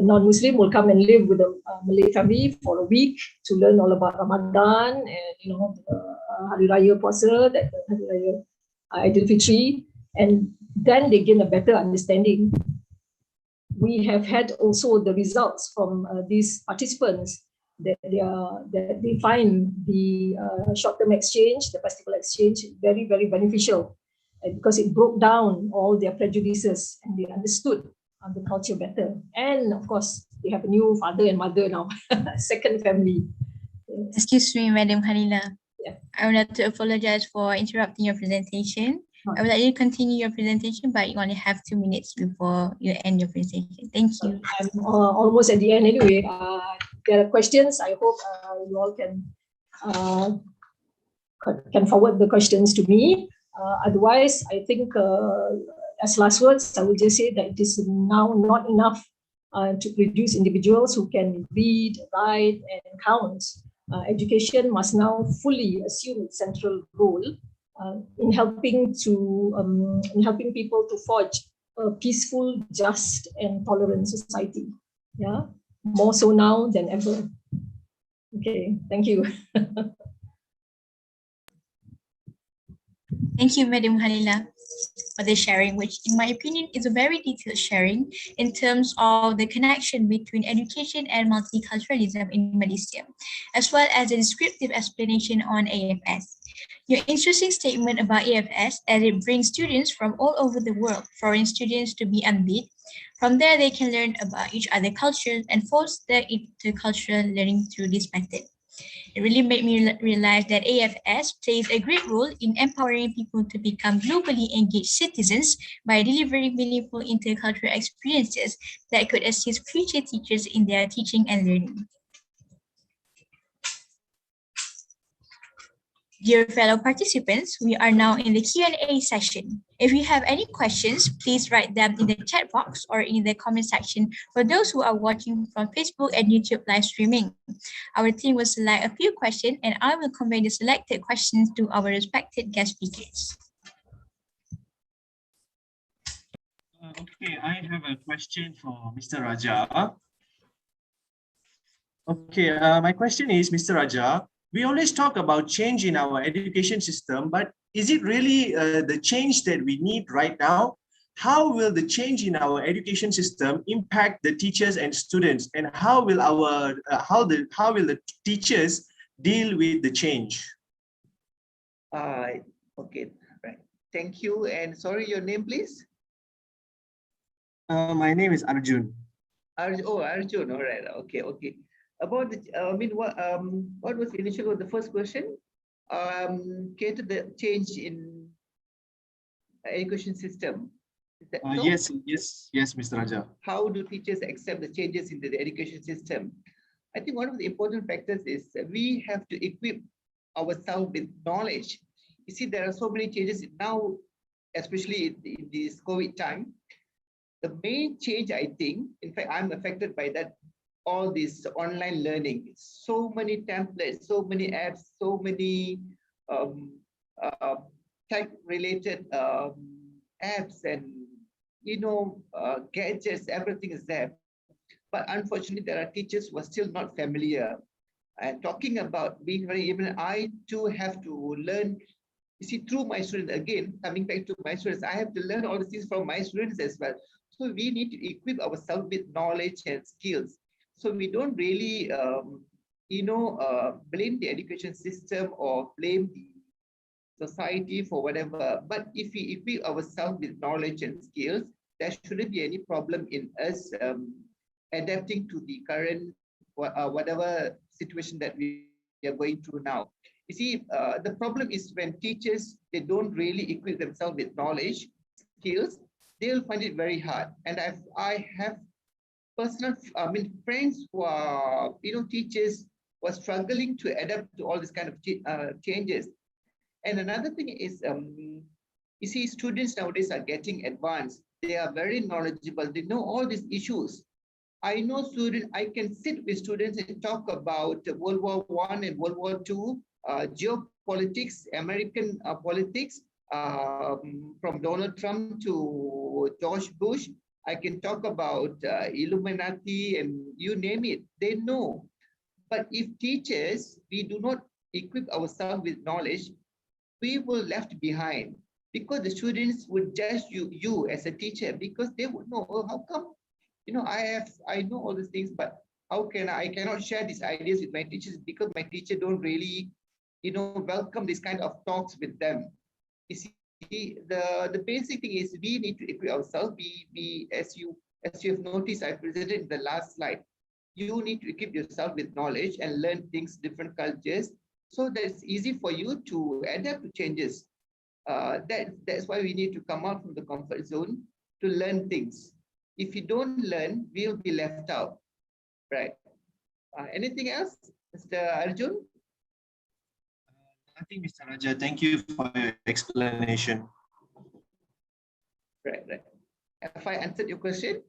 non-Muslim will come and live with a Malay family for a week to learn all about Ramadan and Hari Raya Puasa, Hari Raya Aidil Fitri, and then they gain a better understanding. We have had also the results from these participants that they find the short-term exchange, the festival exchange, very, very beneficial, because it broke down all their prejudices and they understood the culture better. And of course, they have a new father and mother now, second family. Excuse me, Madam Khalila. Yeah. I would like to apologize for interrupting your presentation. I would like you to continue your presentation, but you only have 2 minutes before you end your presentation. Thank you. I'm almost at the end anyway. There are questions. I hope you all can forward the questions to me. Otherwise, I think as last words, I would just say that it is now not enough to produce individuals who can read, write, and count. Education must now fully assume its central role in helping people to forge a peaceful, just, and tolerant society. Yeah, more so now than ever. Okay, thank you. Thank you, Madam Halila, for the sharing, which in my opinion is a very detailed sharing in terms of the connection between education and multiculturalism in Malaysia, as well as a descriptive explanation on AFS. Your interesting statement about AFS as it brings students from all over the world, foreign students to be unbeat. From there, they can learn about each other cultures and foster intercultural learning through this method. It really made me realize that AFS plays a great role in empowering people to become globally engaged citizens by delivering meaningful intercultural experiences that could assist future teachers in their teaching and learning. Dear fellow participants, we are now in the Q&A session. If you have any questions, please write them in the chat box or in the comment section for those who are watching from Facebook and YouTube live streaming. Our team will select a few questions and I will convey the selected questions to our respected guest speakers. Okay, I have a question for Mr. Raja. Okay, my question is, Mr. Raja, we always talk about change in our education system, but is it really the change that we need right now? How will the change in our education system impact the teachers and students, and how will the teachers deal with the change? Okay, right. Thank you. And sorry, your name, please. My name is Arjun. Arjun. All right. Okay. About the, what was initially the first question? Cater the change in education system. Yes, Mr. Raja. How do teachers accept the changes in the education system? I think one of the important factors is we have to equip ourselves with knowledge. You see, there are so many changes now, especially in this COVID time. The main change, I think, in fact, I'm affected by that. All this online learning, so many templates, so many apps, so many tech-related apps and gadgets. Everything is there, but unfortunately, there are teachers who are still not familiar. And talking about being very, even I too have to learn. You see, through my students, again coming back to my students, I have to learn all the things from my students as well. So we need to equip ourselves with knowledge and skills. So we don't really, blame the education system or blame the society for whatever. But if we equip ourselves with knowledge and skills, there shouldn't be any problem in us adapting to the current whatever situation that we are going through now. You see, the problem is when teachers, they don't really equip themselves with knowledge, skills, they'll find it very hard. And I have personal, friends who are, teachers who are struggling to adapt to all this kind of changes. And another thing is, you see, students nowadays are getting advanced. They are very knowledgeable. They know all these issues. I know students, I can sit with students and talk about World War I and World War II, geopolitics, American politics, from Donald Trump to George Bush. I can talk about Illuminati and you name it, they know. But if teachers, we do not equip ourselves with knowledge, we will left behind because the students would judge you as a teacher because they would know, oh, how come, I know all these things, but how can I cannot share these ideas with my teachers because my teacher don't really, welcome this kind of talks with them. You see, the basic thing is we need to equip ourselves. We as you have noticed, I presented in the last slide, you need to equip yourself with knowledge and learn things, different cultures, so that it's easy for you to adapt to changes. That's why we need to come out from the comfort zone to learn things. If you don't learn, we'll be left out, right? Anything else, Mr. Arjun? I think, Mr. Raja, thank you for your explanation. Right. Have I answered your question?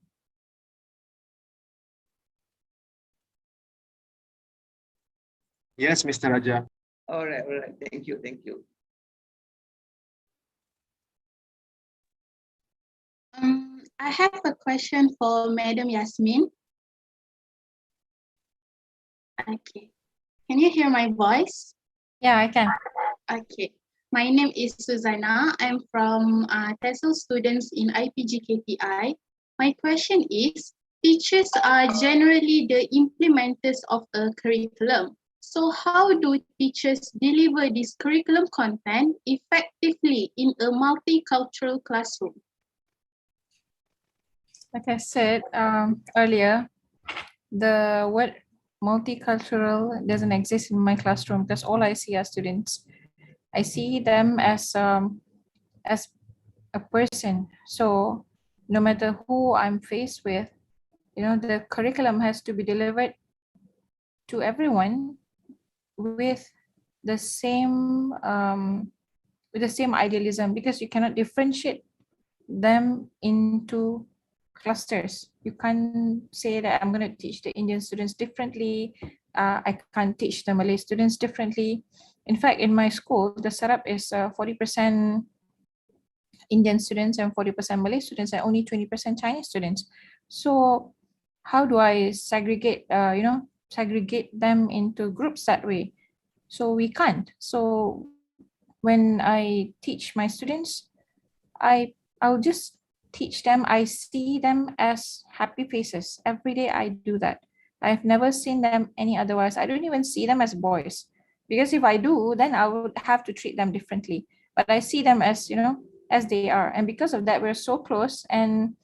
Yes, Mr. Raja. All right, all right. Thank you, thank you. I have a question for Madam Yasmin. Okay. Can you hear my voice? Yeah, I can. Okay. My name is Susanna. I'm from TESL students in IPG KPI. My question is, teachers are generally the implementers of a curriculum. So how do teachers deliver this curriculum content effectively in a multicultural classroom? Like I said earlier, the word multicultural doesn't exist in my classroom because all I see are students. I see them as a person. So no matter who I'm faced with, the curriculum has to be delivered to everyone with the same idealism, because you cannot differentiate them into clusters. You can't say that I'm going to teach the Indian students differently. I can't teach the Malay students differently. In fact, in my school, the setup is 40% Indian students and 40% Malay students and only 20% Chinese students. So how do I segregate them into groups that way? So we can't. So when I teach my students, I'll just teach them. I see them as happy faces. Every day I do that. I've never seen them any otherwise. I don't even see them as boys, because if I do, then I would have to treat them differently. But I see them as, as they are. And because of that, we're so close, and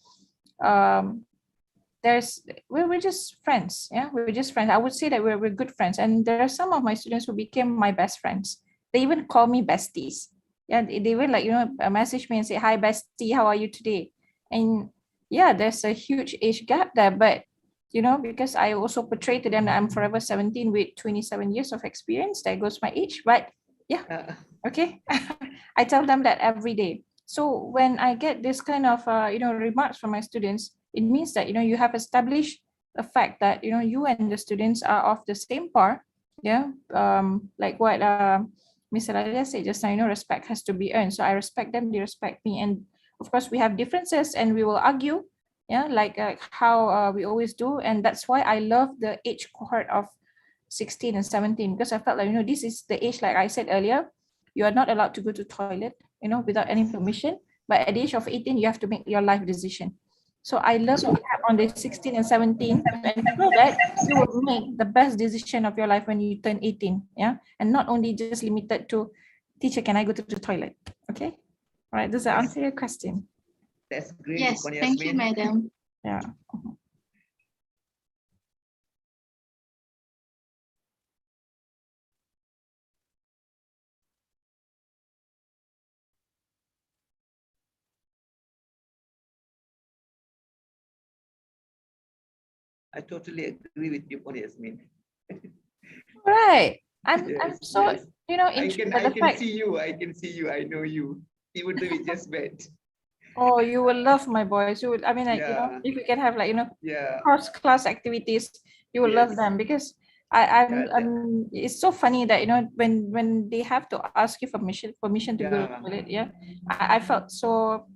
we're just friends. Yeah, we're just friends. I would say that we're good friends. And there are some of my students who became my best friends. They even call me besties. Yeah, they will message me and say, "Hi bestie, how are you today?" And yeah, there's a huge age gap there, but because I also portray to them that I'm forever 17 with 27 years of experience, there goes my age. But yeah, okay. I tell them that every day. So when I get this kind of remarks from my students, it means that you have established the fact that you and the students are of the same par. Yeah, like what Mr. Lalia said just now, respect has to be earned. So I respect them, they respect me. And of course, we have differences and we will argue, yeah, like how we always do. And that's why I love the age cohort of 16 and 17, because I felt like, this is the age, like I said earlier, you are not allowed to go to toilet, without any permission. But at the age of 18, you have to make your life decision. So I love to have on the 16 and 17, and know that you will make the best decision of your life when you turn 18. Yeah. And not only just limited to, teacher, can I go to the toilet? Okay. All right. Does that answer your question? That's great. Yes, thank you, madam. Yeah. I totally agree with you, Yasmin. Right. I'm Yes, so, yes. intrigued by the fact. I can see you, I know you, even though we just met. Oh, you will love my boys. You will, I mean, like, Yeah. if we can have like, Yeah. cross-class activities, you will love them, because I'm it's so funny that, when they have to ask you permission to go to the toilet, yeah, I felt so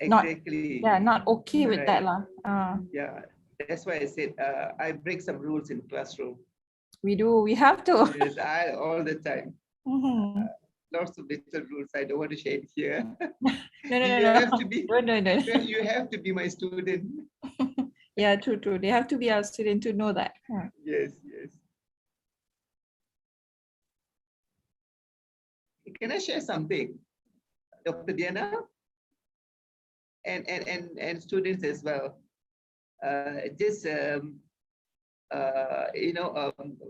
Exactly. not okay with that lah. Yeah, that's why I said I break some rules in classroom. We have to. Yes, all the time. Lots of little rules. I don't want to share it here. No. Have to be. No. You have to be my student. Yeah, true. They have to be our student to know that. Yes. Can I share something, Dr. Diana? And students as well. The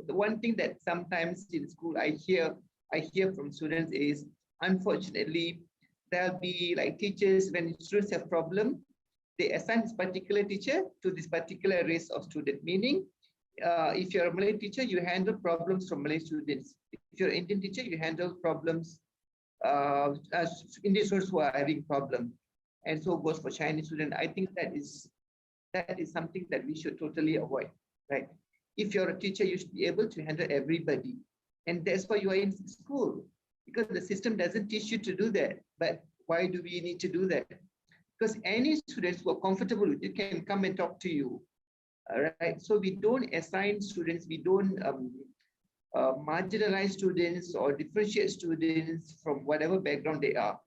one thing that sometimes in school I hear from students is, unfortunately, there'll be like teachers, when students have problem, they assign this particular teacher to this particular race of student. Meaning, if you're a Malay teacher, you handle problems from Malay students. If you're an Indian teacher, you handle problems Indian students who are having problem. And so goes for Chinese student. I think that is something that we should totally avoid. Right? If you're a teacher, you should be able to handle everybody. And that's why you are in school, because the system doesn't teach you to do that. But why do we need to do that? Because any students who are comfortable with it can come and talk to you. All right. So we don't assign students, we don't marginalize students or differentiate students from whatever background they are.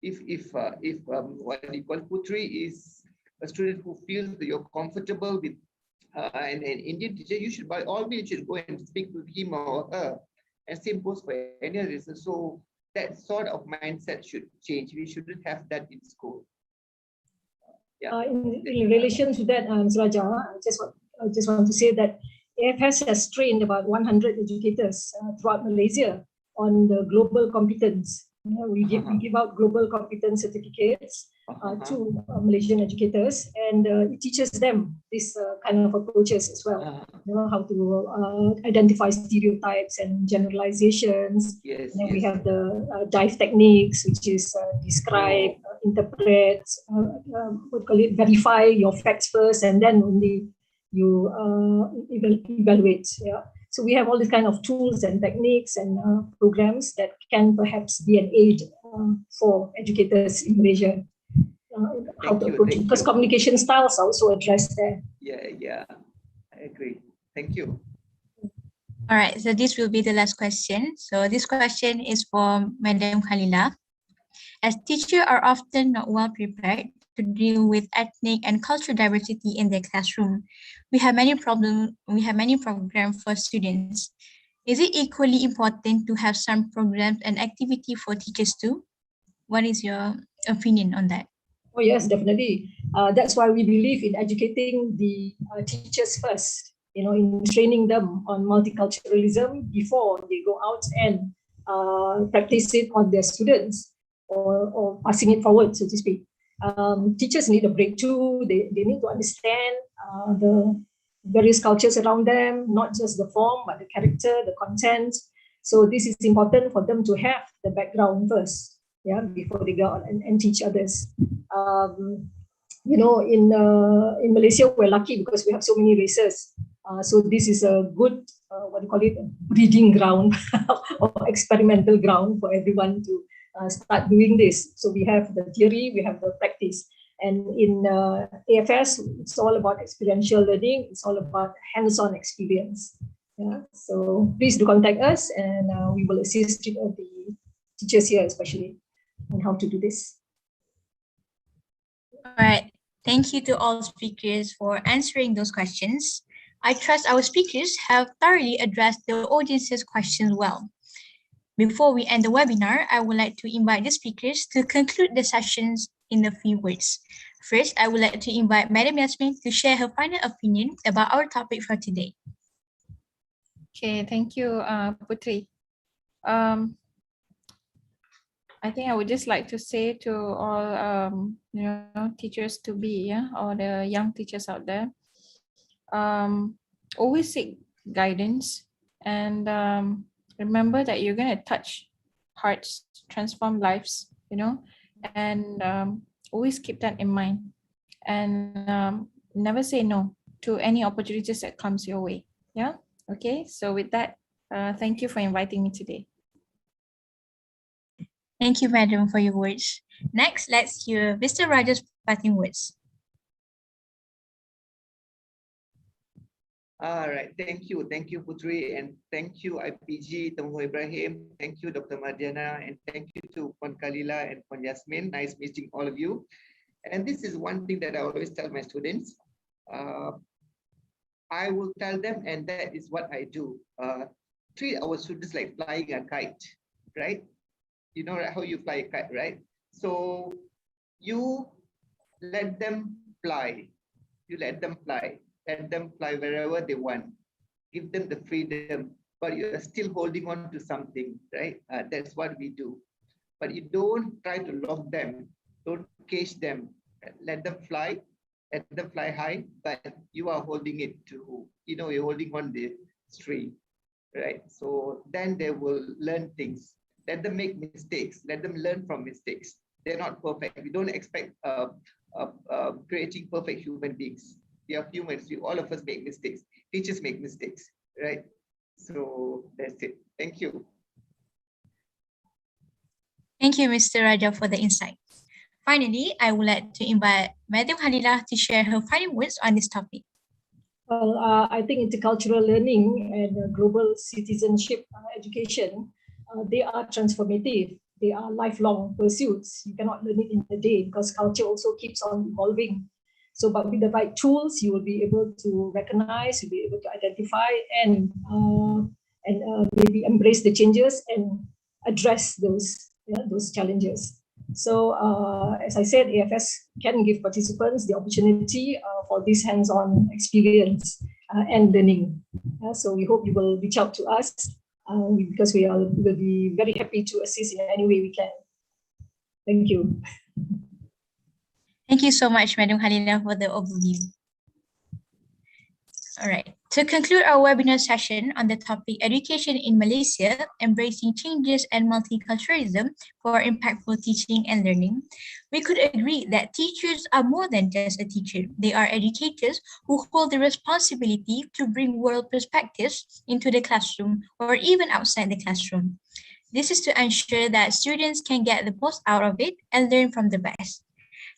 If what you call Putri is a student who feels that you're comfortable with an Indian teacher, you should by all means should go and speak with him or her. And same goes for any other reason. So that sort of mindset should change. We shouldn't have that in school. Yeah. In relation to that, Raja, I just want to say that AFS has trained about 100 educators throughout Malaysia on the global competence. We give out global competence certificates to Malaysian educators, and it teaches them this kind of approaches as well. How to identify stereotypes and generalizations. Yes, and then we have the dive techniques, which is describe, interpret, verify your facts first, and then only you evaluate. Yeah. So we have all these kind of tools and techniques and programs that can perhaps be an aid for educators in Malaysia. How to approach it, because communication styles are also addressed there. Yeah, I agree. Thank you. All right, so this will be the last question. So this question is for Madam Khalila. As teachers are often not well prepared to deal with ethnic and cultural diversity in their classroom, we have many programs for students. Is it equally important to have some programs and activity for teachers too? What is your opinion on that? Oh yes, definitely. That's why we believe in educating the teachers first, in training them on multiculturalism before they go out and practice it on their students or passing it forward, so to speak. Teachers need a break too. They need to understand the various cultures around them, not just the form, but the character, the content. So this is important for them to have the background first, before they go out and teach others. In Malaysia, we're lucky because we have so many races. So this is a good, breeding ground or experimental ground for everyone to start doing this. So we have the theory, we have the practice. And in AFS, it's all about experiential learning. It's all about hands-on experience. Yeah. So please do contact us, and we will assist the teachers here, especially, on how to do this. All right. Thank you to all speakers for answering those questions. I trust our speakers have thoroughly addressed the audience's questions well. Before we end the webinar, I would like to invite the speakers to conclude the sessions in a few words. First, I would like to invite Madam Yasmin to share her final opinion about our topic for today. Okay, thank you, Putri. I think I would just like to say to all teachers to be, or the young teachers out there, always seek guidance, and remember that you're going to touch hearts, transform lives, and always keep that in mind, and never say no to any opportunities that comes your way. Yeah. Okay. So with that, thank you for inviting me today. Thank you, Madam, for your words. Next, let's hear Mr. Raja's parting words. All right, thank you, Putri, and thank you, IPG Temenggong Ibrahim. Thank you, Dr. Mardiana, and thank you to Puan Khalila and Puan Yasmin. Nice meeting all of you. And this is one thing that I always tell my students. I will tell them, and that is what I do. Treat our students like flying a kite, right? You know how you fly a kite, right? So you let them fly. You let them fly. Let them fly wherever they want. Give them the freedom, but you are still holding on to something, right? That's what we do. But you don't try to lock them. Don't cage them. Let them fly high, but you are holding it to, you're holding on the string, right? So then they will learn things. Let them make mistakes. Let them learn from mistakes. They're not perfect. We don't expect creating perfect human beings. We are humans. All of us make mistakes. Teachers make mistakes, right? So that's it. Thank you. Thank you, Mr. Raja, for the insight. Finally, I would like to invite Madam Halilah to share her final words on this topic. Well, I think intercultural learning and global citizenship education, they are transformative. They are lifelong pursuits. You cannot learn it in a day because culture also keeps on evolving. So, but with the right tools, you will be able to recognize, you'll be able to identify and maybe embrace the changes and address those challenges. So, as I said, AFS can give participants the opportunity for this hands-on experience and learning. So we hope you will reach out to us because we will be very happy to assist in any way we can. Thank you. Thank you so much, Madam Halilah, for the overview. All right. To conclude our webinar session on the topic Education in Malaysia, Embracing Changes and Multiculturalism for Impactful Teaching and Learning, we could agree that teachers are more than just a teacher. They are educators who hold the responsibility to bring world perspectives into the classroom or even outside the classroom. This is to ensure that students can get the most out of it and learn from the best.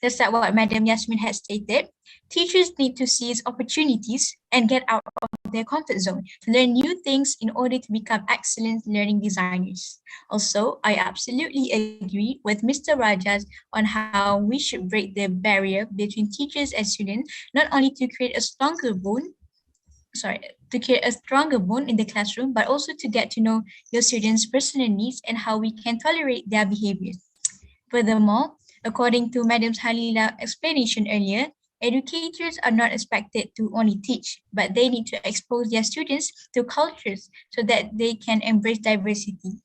Just like what Madam Yasmin had stated, teachers need to seize opportunities and get out of their comfort zone to learn new things in order to become excellent learning designers. Also, I absolutely agree with Mr. Rajas on how we should break the barrier between teachers and students, not only to create a stronger bond in the classroom, but also to get to know your students' personal needs and how we can tolerate their behaviors. Furthermore, according to Madam Halilah's explanation earlier, educators are not expected to only teach, but they need to expose their students to cultures so that they can embrace diversity.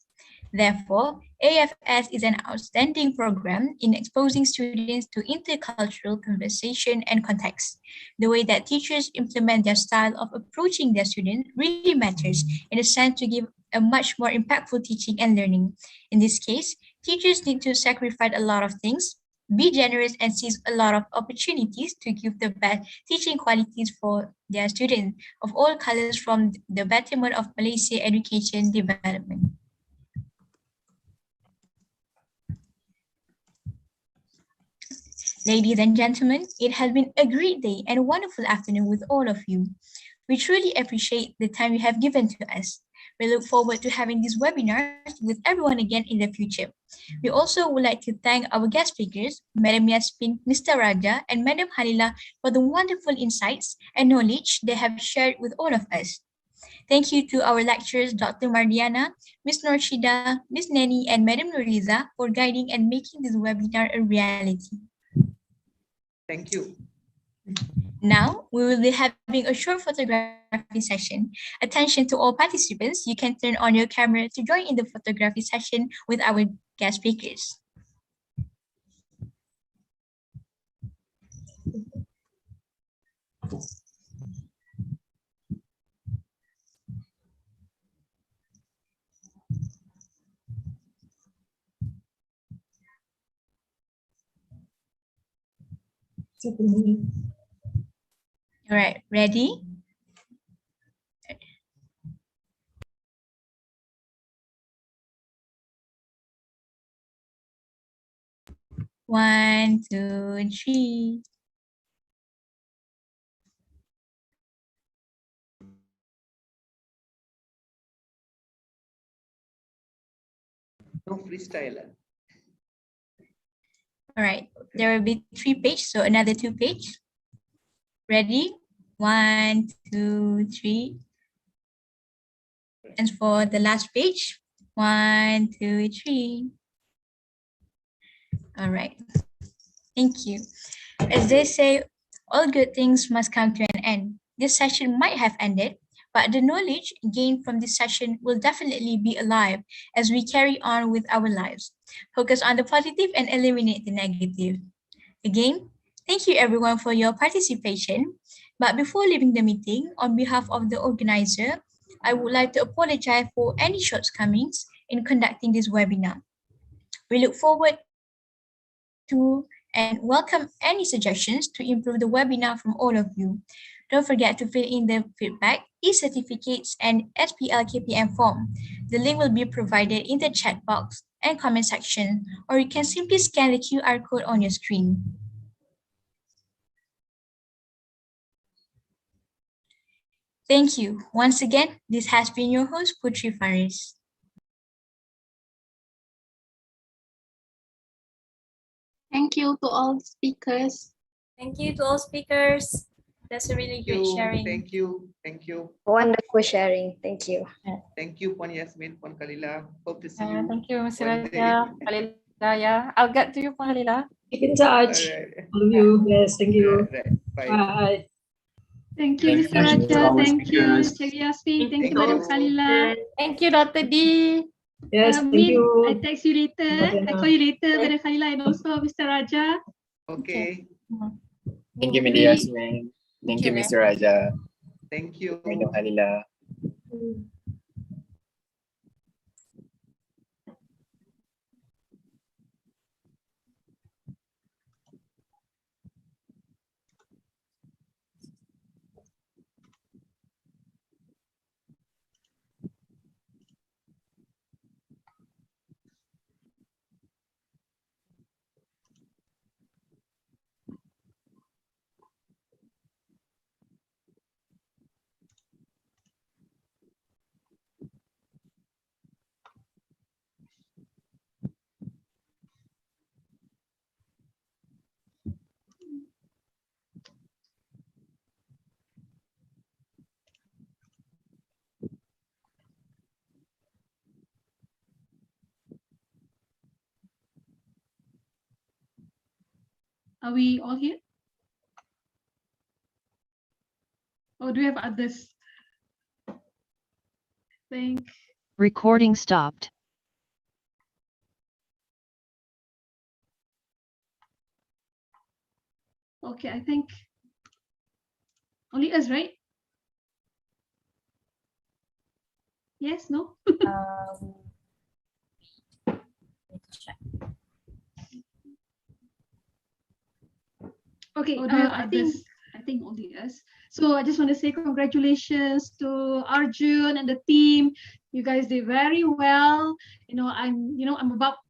Therefore, AFS is an outstanding program in exposing students to intercultural conversation and context. The way that teachers implement their style of approaching their students really matters in a sense to give a much more impactful teaching and learning. In this case, teachers need to sacrifice a lot of things, be generous, and seize a lot of opportunities to give the best teaching qualities for their students of all colors from the betterment of Malaysia education development. Ladies and gentlemen, it has been a great day and a wonderful afternoon with all of you. We truly appreciate the time you have given to us. We look forward to having these webinars with everyone again in the future. We also would like to thank our guest speakers, Madam Yasmin, Mr. Raja, and Madam Halilah for the wonderful insights and knowledge they have shared with all of us. Thank you to our lecturers, Dr. Mardiana, Ms. Norshida, Ms. Neni, and Madam Nuriza for guiding and making this webinar a reality. Thank you. Now, we will be having a short photography session. Attention to all participants, you can turn on your camera to join in the photography session with our guest speakers. All right, ready? One, two, three. No freestyler. All right, there will be 3 pages, so another 2 pages. Ready? 1, 2, 3. And for the last page, 1, 2, 3. All right, thank you. As they say, all good things must come to an end. This session might have ended, but the knowledge gained from this session will definitely be alive as we carry on with our lives. Focus on the positive and eliminate the negative. Again, thank you everyone for your participation. But before leaving the meeting, on behalf of the organizer, I would like to apologize for any shortcomings in conducting this webinar. We look forward to and welcome any suggestions to improve the webinar from all of you. Don't forget to fill in the feedback e-certificates, and SPL KPM form. The link will be provided in the chat box and comment section, or you can simply scan the QR code on your screen. Thank you. Once again, this has been your host, Putri Faris. Thank you to all speakers. Thank you to all speakers. That's a really great sharing. Thank you. Thank you. Wonderful sharing. Thank you. Thank you, Puan Yasmin, Puan Kalila. Hope to see you. Thank you, Mr. one day. Raja, Kalila. Yeah, I'll get to you, Puan Kalila. Keep in touch. Alright. All of you. Yes, thank you. Right. Bye. Bye. Thank you, Mr. Raja. Thank you, Mr. Yasmin. Thank you, Madam Kalila. Thank you, Dr. D. Yes, thank Min, you. I text you later. I call you later, Madam Kalila, and also Mr. Raja. Okay. Thank you, Media Yasmin. Thank you, Mr. Raja. Thank you. Madam Halila. Are we all here? Or do we have others? Think. Recording stopped. Okay, I think only us, right? Yes, no? Okay, I think only us. So I just want to say congratulations to Arjun and the team. You guys did very well. I'm about